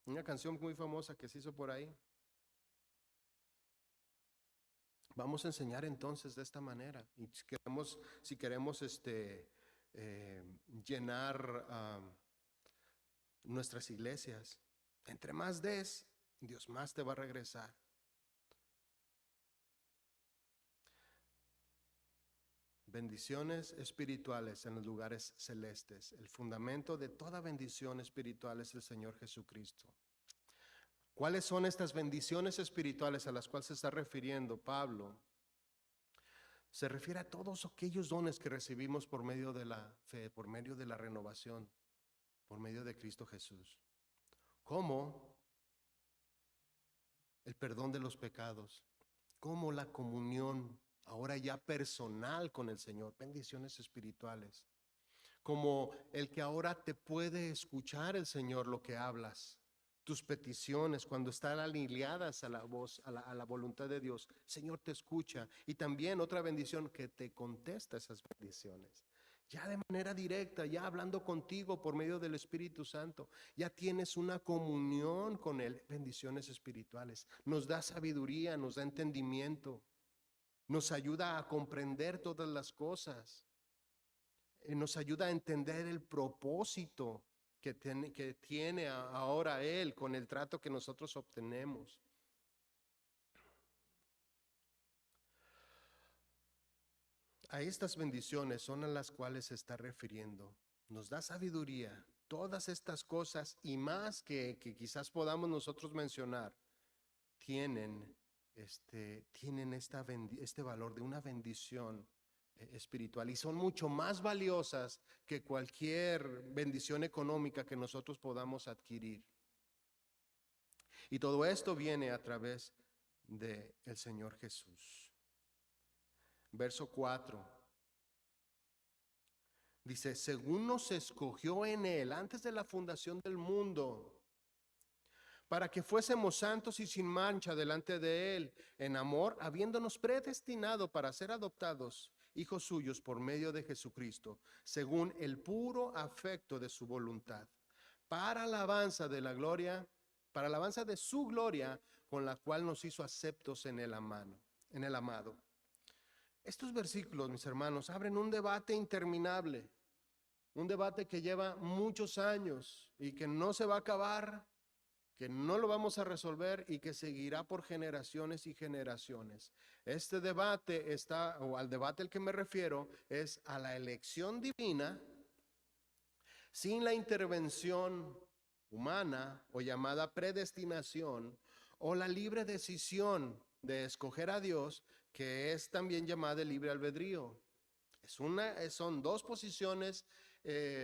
Una canción muy famosa que se hizo por ahí. Vamos a enseñar entonces de esta manera. Y si queremos llenar nuestras iglesias, entre más des, Dios más te va a regresar. Bendiciones espirituales en los lugares celestes. El fundamento de toda bendición espiritual es el Señor Jesucristo. ¿Cuáles son estas bendiciones espirituales a las cuales se está refiriendo Pablo? Se refiere a todos aquellos dones que recibimos por medio de la fe, por medio de la renovación, por medio de Cristo Jesús. Como el perdón de los pecados, como la comunión ahora ya personal con el Señor, bendiciones espirituales, como el que ahora te puede escuchar el Señor lo que hablas, tus peticiones, cuando están alineadas a la voz, a la voluntad de Dios, Señor te escucha. Y también otra bendición, que te contesta esas bendiciones. Ya de manera directa, ya hablando contigo por medio del Espíritu Santo, ya tienes una comunión con Él. Bendiciones espirituales. Nos da sabiduría, nos da entendimiento, nos ayuda a comprender todas las cosas. Nos ayuda a entender el propósito que tiene ahora Él con el trato que nosotros obtenemos. A estas bendiciones son a las cuales se está refiriendo. Nos da sabiduría, todas estas cosas y más que quizás podamos nosotros mencionar, tienen este valor de una bendición espiritual, y son mucho más valiosas que cualquier bendición económica que nosotros podamos adquirir. Y todo esto viene a través del Señor Jesús. Verso 4. Dice, según nos escogió en Él antes de la fundación del mundo, para que fuésemos santos y sin mancha delante de Él, en amor, habiéndonos predestinado para ser adoptados hijos suyos por medio de Jesucristo, según el puro afecto de su voluntad, para alabanza de la gloria, para alabanza de su gloria, con la cual nos hizo aceptos en el amado. Estos versículos, mis hermanos, abren un debate interminable, un debate que lleva muchos años y que no se va a acabar, que no lo vamos a resolver y que seguirá por generaciones y generaciones. Este debate al debate al que me refiero, es a la elección divina sin la intervención humana o llamada predestinación, o la libre decisión de escoger a Dios, que es también llamada el libre albedrío. Son dos posiciones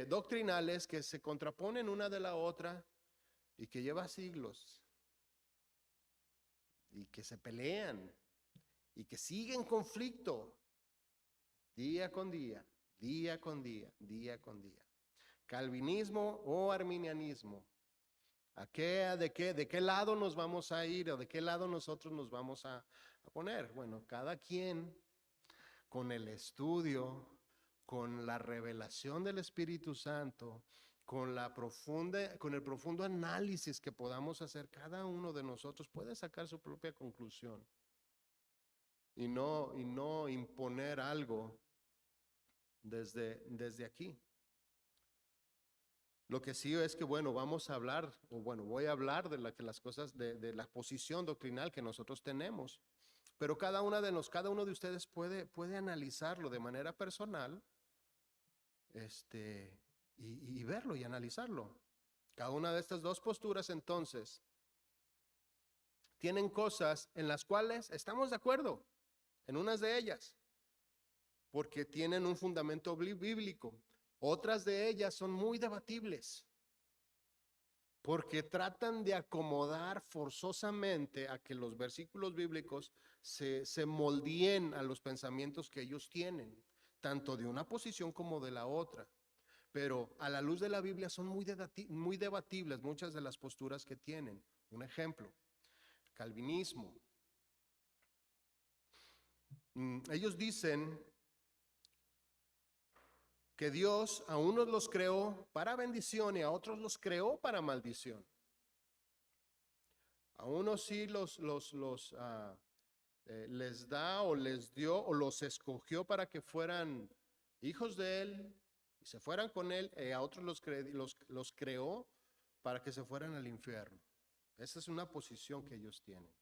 doctrinales que se contraponen una de la otra y que lleva siglos y que se pelean y que siguen conflicto día con día, día con día, día con día. Calvinismo o arminianismo. ¿De qué lado nos vamos a ir o de qué lado nosotros nos vamos a poner? Bueno, cada quien con el estudio, con la revelación del Espíritu Santo, con el profundo análisis que podamos hacer, cada uno de nosotros puede sacar su propia conclusión y no imponer algo desde aquí. Lo que sí es que, bueno, voy a hablar de las cosas, de la posición doctrinal que nosotros tenemos, pero cada uno de ustedes puede analizarlo de manera personal, y verlo y analizarlo. Cada una de estas dos posturas, entonces, tienen cosas en las cuales estamos de acuerdo, en unas de ellas, porque tienen un fundamento bíblico. Otras de ellas son muy debatibles, porque tratan de acomodar forzosamente a que los versículos bíblicos se moldeen a los pensamientos que ellos tienen, tanto de una posición como de la otra. Pero a la luz de la Biblia son muy debatibles muchas de las posturas que tienen. Un ejemplo, calvinismo. Ellos dicen que Dios a unos los creó para bendición y a otros los creó para maldición. A unos sí les da o les dio o los escogió para que fueran hijos de Él y se fueran con Él, a otros los creó para que se fueran al infierno. Esa es una posición que ellos tienen.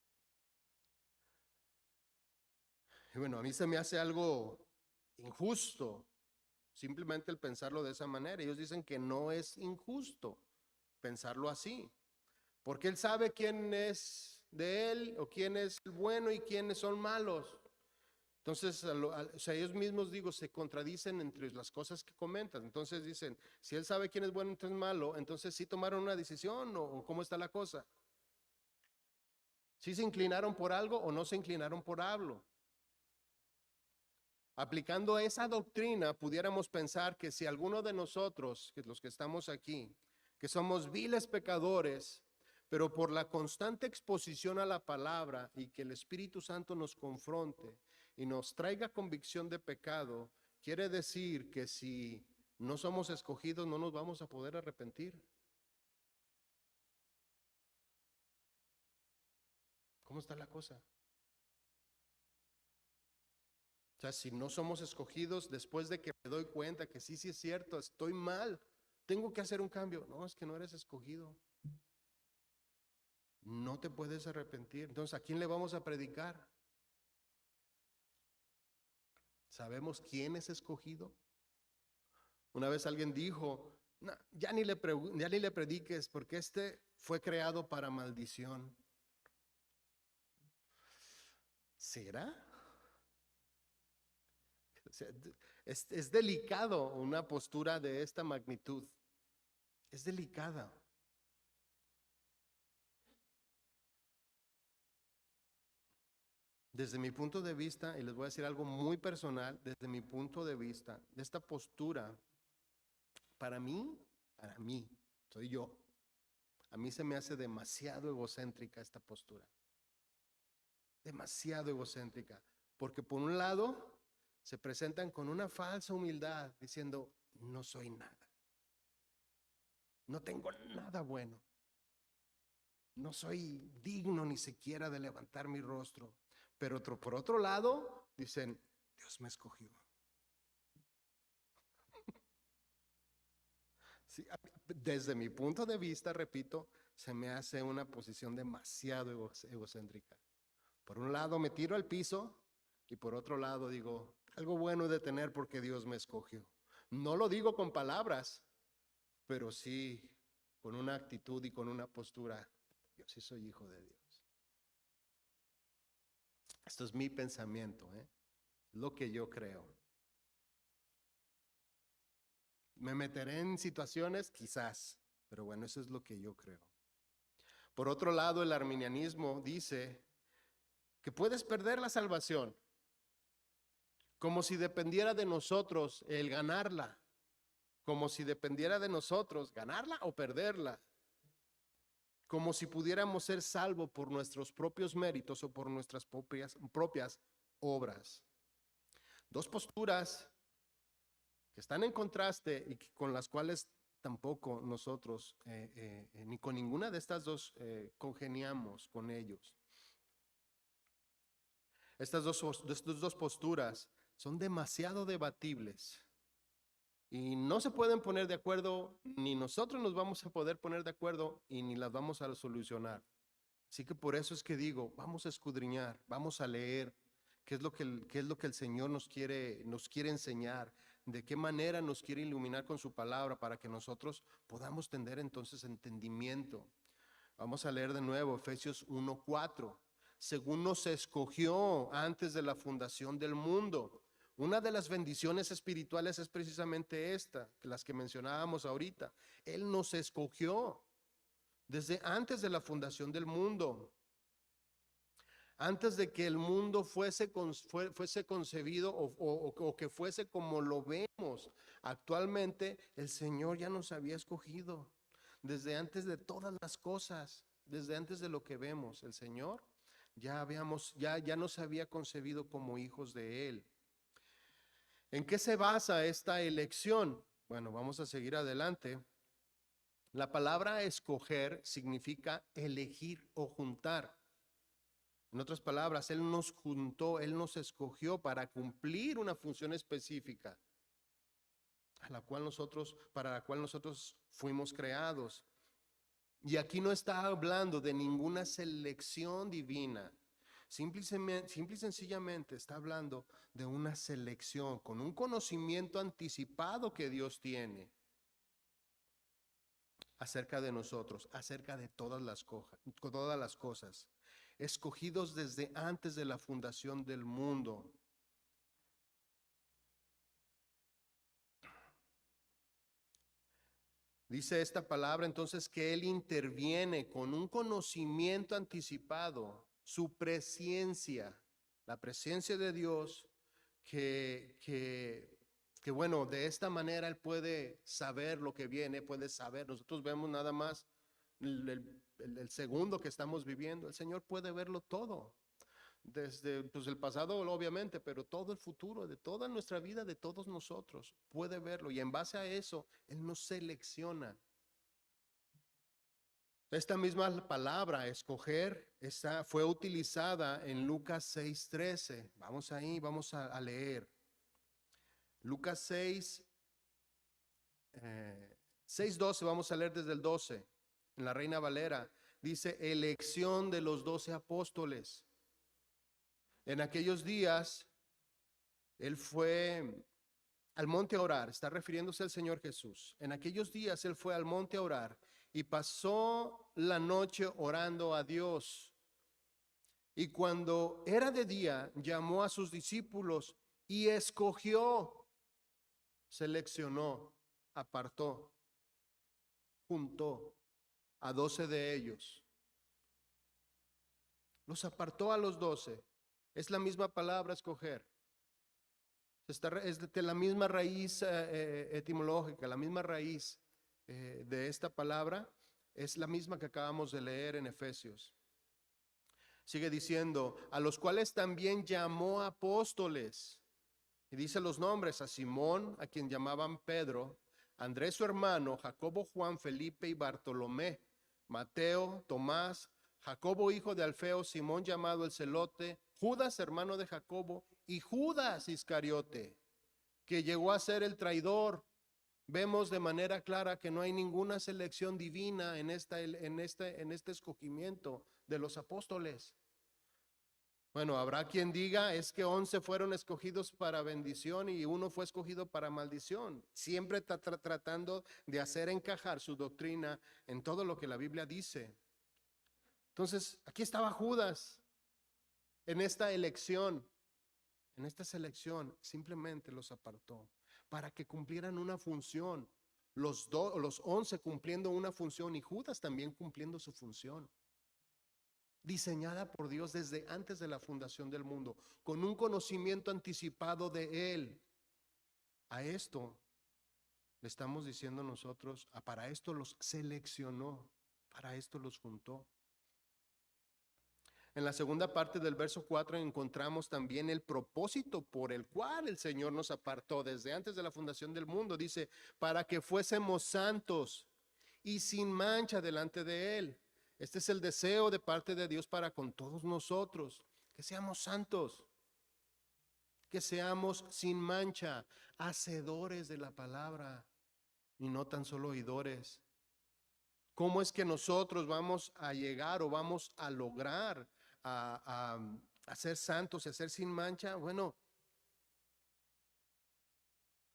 Y bueno, a mí se me hace algo injusto simplemente el pensarlo de esa manera. Ellos dicen que no es injusto pensarlo así, porque Él sabe quién es de Él o quién es el bueno y quiénes son malos. Entonces, ellos mismos, se contradicen entre las cosas que comentan. Entonces dicen, si Él sabe quién es bueno y quién es malo, entonces ¿sí tomaron una decisión o cómo está la cosa? ¿Sí se inclinaron por algo o no se inclinaron por algo? Aplicando esa doctrina, pudiéramos pensar que si alguno de nosotros, que los que estamos aquí, que somos viles pecadores, Pero por la constante exposición a la palabra y que el Espíritu Santo nos confronte y nos traiga convicción de pecado, quiere decir que si no somos escogidos no nos vamos a poder arrepentir. ¿Cómo está la cosa? O sea, si no somos escogidos, después de que me doy cuenta que sí, sí es cierto, estoy mal, tengo que hacer un cambio. No, es que no eres escogido. No te puedes arrepentir. Entonces, ¿a quién le vamos a predicar? ¿Sabemos quién es escogido? Una vez alguien dijo, "No, ya ni le prediques porque este fue creado para maldición". ¿Será? O sea, es delicado una postura de esta magnitud. Es delicada. Desde mi punto de vista, y les voy a decir algo muy personal, desde mi punto de vista, de esta postura, para mí, soy yo, a mí se me hace demasiado egocéntrica esta postura. Demasiado egocéntrica. Porque por un lado, se presentan con una falsa humildad, diciendo, no soy nada. No tengo nada bueno. No soy digno ni siquiera de levantar mi rostro. Pero por otro lado, dicen, Dios me escogió. Sí, desde mi punto de vista, repito, se me hace una posición demasiado egocéntrica. Por un lado me tiro al piso y por otro lado digo, algo bueno de tener porque Dios me escogió. No lo digo con palabras, pero sí con una actitud y con una postura. Yo sí soy hijo de Dios. Esto es mi pensamiento, lo que yo creo. ¿Me meteré en situaciones? Quizás, pero bueno, eso es lo que yo creo. Por otro lado, el arminianismo dice que puedes perder la salvación, como si dependiera de nosotros el ganarla, como si dependiera de nosotros ganarla o perderla, como si pudiéramos ser salvos por nuestros propios méritos o por nuestras propias obras. Dos posturas que están en contraste y con las cuales tampoco nosotros, ni con ninguna de estas dos, congeniamos con ellos. Estas dos posturas son demasiado debatibles y no se pueden poner de acuerdo, ni nosotros nos vamos a poder poner de acuerdo y ni las vamos a solucionar. Así que por eso es que digo, vamos a escudriñar, vamos a leer qué es lo que el Señor nos quiere enseñar, de qué manera nos quiere iluminar con su palabra para que nosotros podamos tener entonces entendimiento. Vamos a leer de nuevo Efesios 1:4. Según nos escogió antes de la fundación del mundo. Una de las bendiciones espirituales es precisamente esta, las que mencionábamos ahorita. Él nos escogió desde antes de la fundación del mundo. Antes de que el mundo fuese concebido o que fuese como lo vemos actualmente, el Señor ya nos había escogido. Desde antes de todas las cosas, desde antes de lo que vemos, el Señor ya nos había concebido como hijos de Él. ¿En qué se basa esta elección? Bueno, vamos a seguir adelante. La palabra escoger significa elegir o juntar. En otras palabras, Él nos juntó, Él nos escogió para cumplir una función específica para la cual nosotros fuimos creados. Y aquí no está hablando de ninguna selección divina. Simple y sencillamente está hablando de una selección con un conocimiento anticipado que Dios tiene acerca de nosotros, acerca de todas las cosas, escogidos desde antes de la fundación del mundo. Dice esta palabra entonces que Él interviene con un conocimiento anticipado, su presencia, la presencia de Dios, que bueno, de esta manera Él puede saber lo que viene, puede saber. Nosotros vemos nada más el segundo que estamos viviendo. El Señor puede verlo todo. Desde pues, el pasado, obviamente, pero todo el futuro, de toda nuestra vida, de todos nosotros, puede verlo. Y en base a eso, Él nos selecciona. Esta misma palabra, escoger, fue utilizada en Lucas 6:13. Vamos ahí, vamos a leer. Lucas 6:12, vamos a leer desde el 12. En la Reina Valera dice, elección de los 12 apóstoles. En aquellos días, Él fue al monte a orar, está refiriéndose al Señor Jesús. En aquellos días Él fue al monte a orar y pasó la noche orando a Dios. Y cuando era de día, llamó a sus discípulos y escogió, seleccionó, apartó, juntó a 12 de ellos. Los apartó a los 12. Es la misma palabra escoger. Es de la misma raíz etimológica, la misma raíz de esta palabra es la misma que acabamos de leer en Efesios. Sigue diciendo, a los cuales también llamó apóstoles. Y dice los nombres, a Simón, a quien llamaban Pedro, Andrés su hermano, Jacobo, Juan, Felipe y Bartolomé, Mateo, Tomás, Jacobo hijo de Alfeo, Simón llamado el Celote, Judas hermano de Jacobo y Judas Iscariote, que llegó a ser el traidor. Vemos de manera clara que no hay ninguna selección divina en este escogimiento de los apóstoles. Bueno, habrá quien diga es que 11 fueron escogidos para bendición y uno fue escogido para maldición. Siempre está tratando de hacer encajar su doctrina en todo lo que la Biblia dice. Entonces, aquí estaba Judas en esta elección. En esta selección simplemente los apartó para que cumplieran una función. Los 11 cumpliendo una función y Judas también cumpliendo su función. Diseñada por Dios desde antes de la fundación del mundo, con un conocimiento anticipado de Él. A esto le estamos diciendo nosotros, para esto los seleccionó, para esto los juntó. En la segunda parte del verso 4 encontramos también el propósito por el cual el Señor nos apartó desde antes de la fundación del mundo. Dice, para que fuésemos santos y sin mancha delante de Él. Este es el deseo de parte de Dios para con todos nosotros, que seamos santos, que seamos sin mancha, hacedores de la palabra y no tan solo oidores. ¿Cómo es que nosotros vamos a llegar o vamos a lograr a ser santos y a ser sin mancha? Bueno,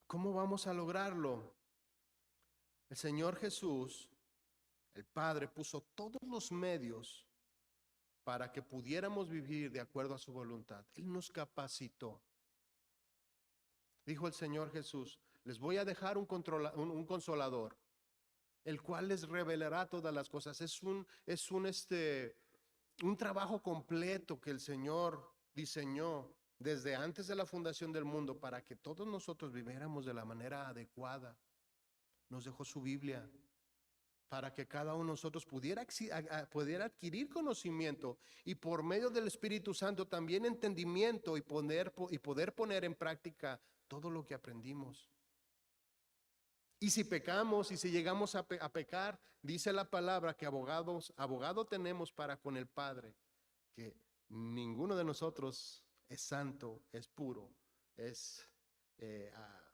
¿cómo vamos a lograrlo? El Señor Jesús, el Padre, puso todos los medios para que pudiéramos vivir de acuerdo a su voluntad. Él nos capacitó. Dijo el Señor Jesús, les voy a dejar un consolador, el cual les revelará todas las cosas. Es un trabajo completo que el Señor diseñó desde antes de la fundación del mundo para que todos nosotros viviéramos de la manera adecuada. Nos dejó su Biblia para que cada uno de nosotros pudiera adquirir conocimiento y por medio del Espíritu Santo también entendimiento y poder poner en práctica todo lo que aprendimos. Y si pecamos y si llegamos a pecar, dice la palabra que abogado tenemos para con el Padre, que ninguno de nosotros es santo, es puro, es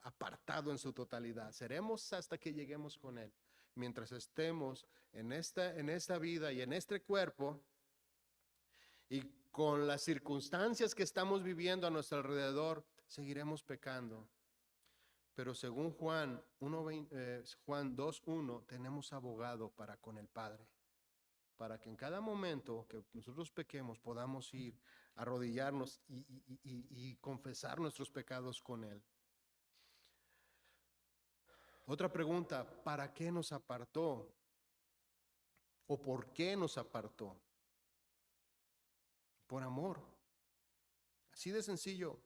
apartado en su totalidad. Seremos hasta que lleguemos con Él. Mientras estemos en esta vida y en este cuerpo y con las circunstancias que estamos viviendo a nuestro alrededor, seguiremos pecando. Pero según Juan 2:1, tenemos abogado para con el Padre, para que en cada momento que nosotros pequemos podamos ir, arrodillarnos y confesar nuestros pecados con Él. Otra pregunta, ¿para qué nos apartó? ¿O por qué nos apartó? Por amor. Así de sencillo.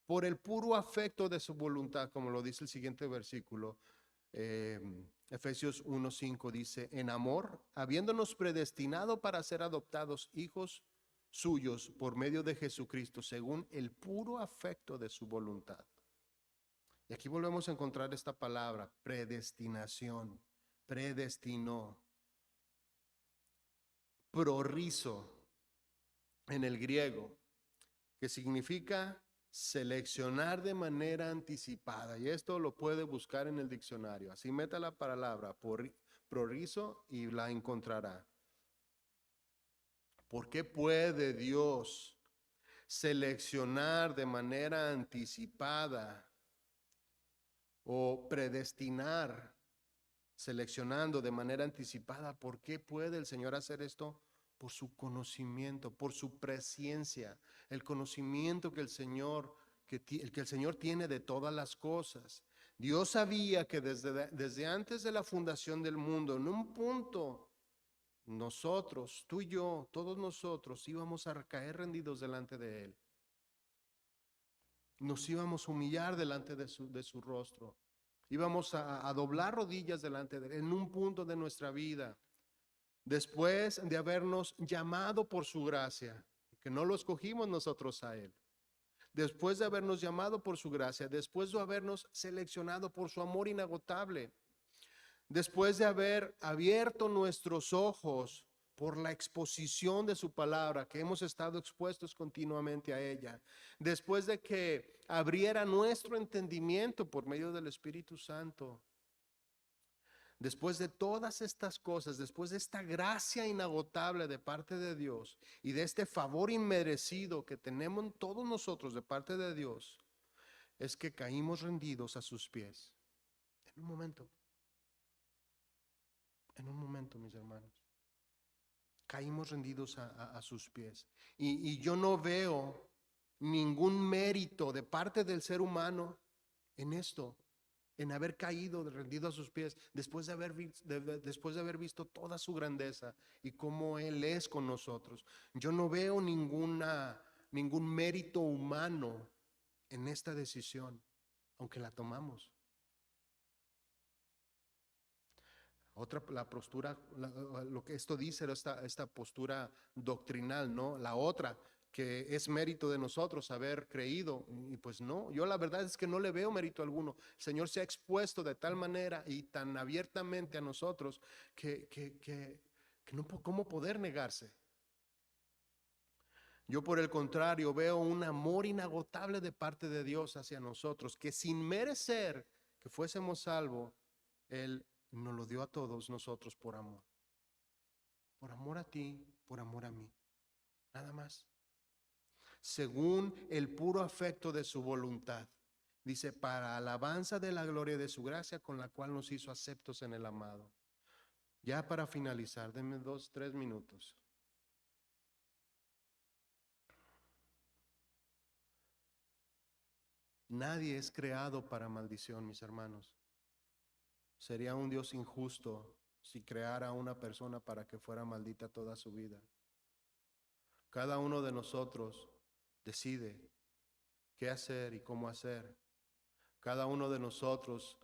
Por el puro afecto de su voluntad, como lo dice el siguiente versículo. Eh, Efesios 1:5 dice, en amor, habiéndonos predestinado para ser adoptados hijos suyos por medio de Jesucristo, según el puro afecto de su voluntad. Y aquí volvemos a encontrar esta palabra, predestinación, predestinó, prorizo en el griego, que significa seleccionar de manera anticipada. Y esto lo puede buscar en el diccionario. Así meta la palabra prorizo y la encontrará. ¿Por qué puede Dios seleccionar de manera anticipada o predestinar, seleccionando de manera anticipada? ¿Por qué puede el Señor hacer esto? Por su conocimiento, por su presciencia, el conocimiento que el Señor tiene de todas las cosas. Dios sabía que desde antes de la fundación del mundo, en un punto, nosotros, tú y yo, todos nosotros íbamos a caer rendidos delante de Él. Nos íbamos a humillar delante de su rostro. Íbamos a doblar rodillas delante de Él en un punto de nuestra vida. Después de habernos llamado por su gracia, que no lo escogimos nosotros a Él. Después de habernos llamado por su gracia, después de habernos seleccionado por su amor inagotable, después de haber abierto nuestros ojos por la exposición de su palabra, que hemos estado expuestos continuamente a ella, después de que abriera nuestro entendimiento por medio del Espíritu Santo, después de todas estas cosas, después de esta gracia inagotable de parte de Dios y de este favor inmerecido que tenemos todos nosotros de parte de Dios, es que caímos rendidos a sus pies. En un momento, mis hermanos, caímos rendidos a sus pies. Y yo no veo ningún mérito de parte del ser humano en esto, en haber caído rendido a sus pies, después de haber visto toda su grandeza y cómo Él es con nosotros. Yo no veo ningún mérito humano en esta decisión, aunque la tomamos. La postura, lo que esto dice, esta postura doctrinal, ¿no? La otra, que es mérito de nosotros haber creído, y pues no, yo la verdad es que no le veo mérito alguno. El Señor se ha expuesto de tal manera y tan abiertamente a nosotros que no, ¿cómo poder negarse? Yo por el contrario veo un amor inagotable de parte de Dios hacia nosotros, que sin merecer que fuésemos salvos, Él nos lo dio a todos nosotros por amor. Por amor a ti, por amor a mí. Nada más. Según el puro afecto de su voluntad. Dice, para alabanza de la gloria de su gracia, con la cual nos hizo aceptos en el amado. Ya para finalizar, denme 2-3 minutos. Nadie es creado para maldición, mis hermanos. Sería un Dios injusto si creara a una persona para que fuera maldita toda su vida. Cada uno de nosotros decide qué hacer y cómo hacer. Cada uno de nosotros,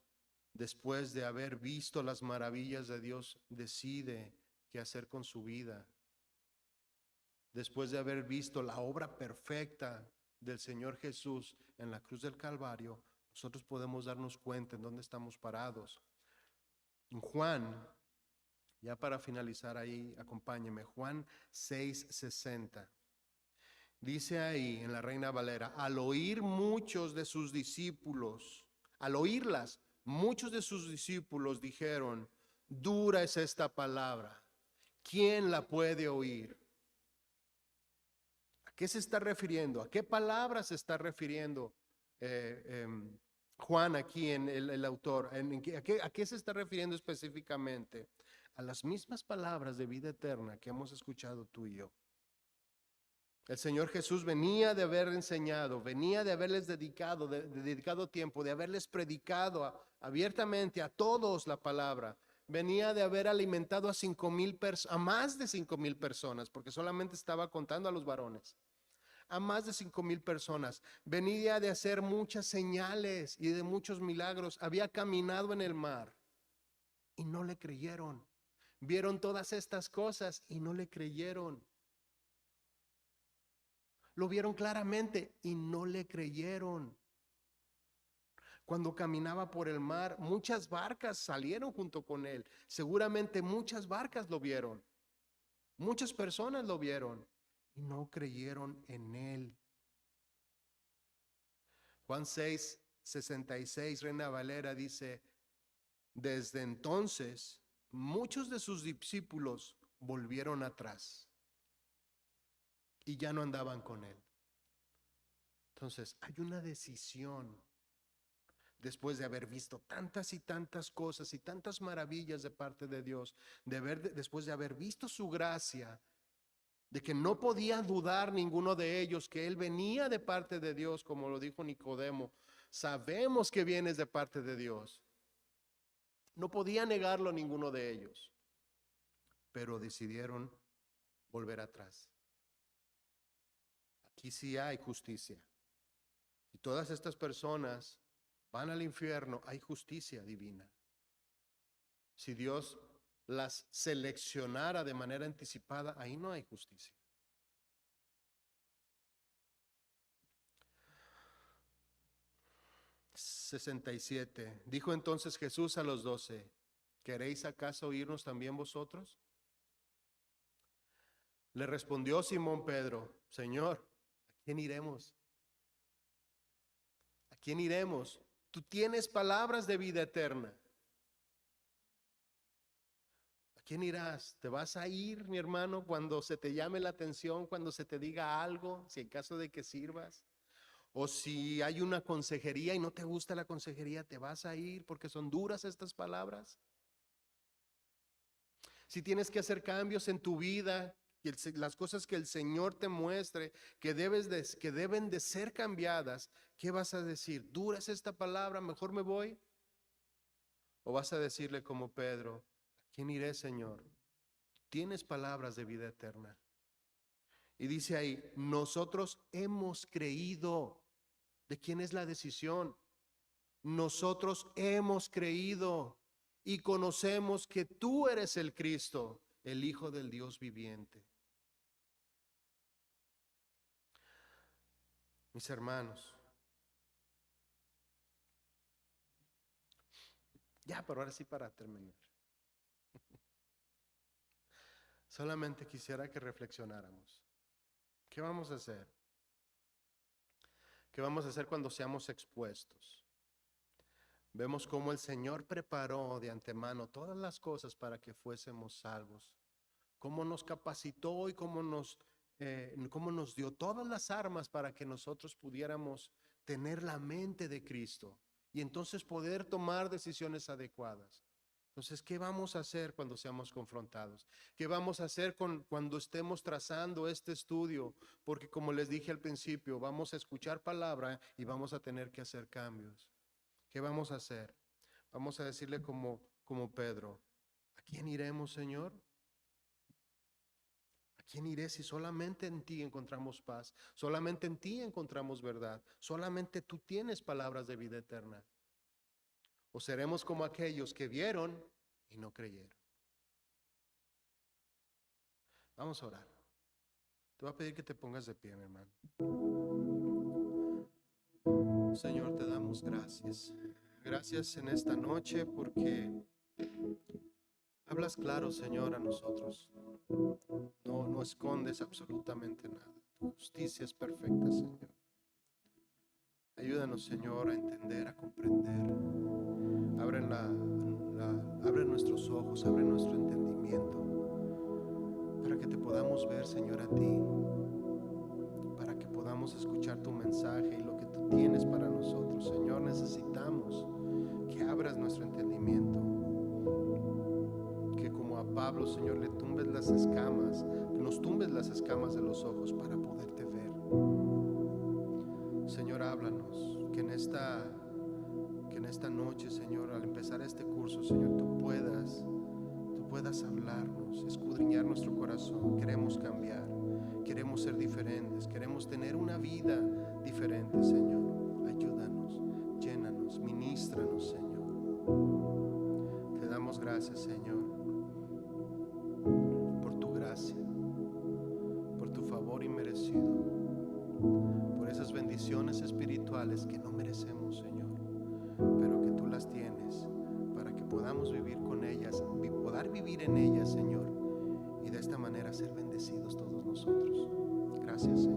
después de haber visto las maravillas de Dios, decide qué hacer con su vida. Después de haber visto la obra perfecta del Señor Jesús en la cruz del Calvario, nosotros podemos darnos cuenta en dónde estamos parados. En Juan, ya para finalizar ahí, acompáñeme, Juan 6:60. Dice ahí en la Reina Valera, al oírlas, muchos de sus discípulos dijeron, dura es esta palabra, ¿quién la puede oír? ¿A qué se está refiriendo? ¿A qué palabra se está refiriendo Juan aquí en el autor? ¿A qué se está refiriendo específicamente? A las mismas palabras de vida eterna que hemos escuchado tú y yo. El Señor Jesús venía de haber enseñado, venía de haberles dedicado tiempo, de haberles predicado abiertamente a todos la palabra. Venía de haber alimentado a más de 5,000 personas, porque solamente estaba contando a los varones. a más de 5,000 personas. Venía de hacer muchas señales y de muchos milagros. Había caminado en el mar y no le creyeron. Vieron todas estas cosas y no le creyeron. Lo vieron claramente y no le creyeron. Cuando caminaba por el mar, muchas barcas salieron junto con él. Seguramente muchas barcas lo vieron. Muchas personas lo vieron y no creyeron en él. Juan 6:66, Reina Valera dice: desde entonces, muchos de sus discípulos volvieron atrás y ya no andaban con él. Entonces, hay una decisión. Después de haber visto tantas y tantas cosas y tantas maravillas de parte de Dios, después de haber visto su gracia, de que no podía dudar ninguno de ellos que él venía de parte de Dios, como lo dijo Nicodemo, sabemos que vienes de parte de Dios. No podía negarlo ninguno de ellos, pero decidieron volver atrás. Aquí sí hay justicia. Y todas estas personas van al infierno, hay justicia divina. Si Dios las seleccionara de manera anticipada, ahí no hay justicia. (67) Dijo entonces Jesús a los 12: ¿queréis acaso irnos también vosotros? Le respondió Simón Pedro: Señor, ¿a quién iremos? ¿A quién iremos? Tú tienes palabras de vida eterna. ¿A quién irás? ¿Te vas a ir, mi hermano, cuando se te llame la atención, cuando se te diga algo, si en caso de que sirvas? O si hay una consejería y no te gusta la consejería, ¿te vas a ir porque son duras estas palabras? Si tienes que hacer cambios en tu vida, las cosas que el Señor te muestre que deben de ser cambiadas, ¿qué vas a decir? ¿Dura es esta palabra? ¿Mejor me voy? ¿O vas a decirle como Pedro: ¿a quién iré, Señor? Tienes palabras de vida eterna. Y dice ahí: nosotros hemos creído. ¿De quién es la decisión? Nosotros hemos creído y conocemos que tú eres el Cristo, el Hijo del Dios viviente. Mis hermanos, ya, pero ahora sí, para terminar, solamente quisiera que reflexionáramos. ¿Qué vamos a hacer? ¿Qué vamos a hacer cuando seamos expuestos? Vemos cómo el Señor preparó de antemano todas las cosas para que fuésemos salvos. Cómo nos capacitó y cómo nos dio todas las armas para que nosotros pudiéramos tener la mente de Cristo y entonces poder tomar decisiones adecuadas. Entonces, ¿qué vamos a hacer cuando seamos confrontados? ¿Qué vamos a hacer cuando estemos trazando este estudio? Porque como les dije al principio, vamos a escuchar palabra y vamos a tener que hacer cambios. ¿Qué vamos a hacer? Vamos a decirle como Pedro: ¿a quién iremos, Señor? ¿A quién iré si solamente en ti encontramos paz? Solamente en ti encontramos verdad. Solamente tú tienes palabras de vida eterna. ¿O seremos como aquellos que vieron y no creyeron? Vamos a orar. Te voy a pedir que te pongas de pie, mi hermano. Señor, te damos gracias. Gracias en esta noche porque hablas claro, Señor, a nosotros. No escondes absolutamente nada. Tu justicia es perfecta, Señor. Ayúdanos, Señor, a entender, a comprender. Abre nuestros ojos, abre nuestro entendimiento, para que te podamos ver, Señor, a ti, para que podamos escuchar tu mensaje y lo que tú tienes para nosotros. Señor, necesitamos que abras nuestro entendimiento, que como a Pablo, Señor, le tumbes las escamas, que nos tumbes las escamas de los ojos para poderte ver. Señor, háblanos, que en esta noche, Señor, al empezar este curso, Señor, tú puedas hablarnos, escudriñar nuestro corazón. Queremos cambiar, queremos ser diferentes, queremos tener una vida diferente, Señor. Ayúdanos, llénanos, ministranos, Señor. Te damos gracias, Señor, por tu gracia, por tu favor inmerecido, por esas bendiciones espirituales que no merecemos, Señor, pero que tú las tienes para que podamos vivir con ellas, poder vivir en ellas, Señor, y de esta manera ser bendecidos todos nosotros. Gracias, Señor.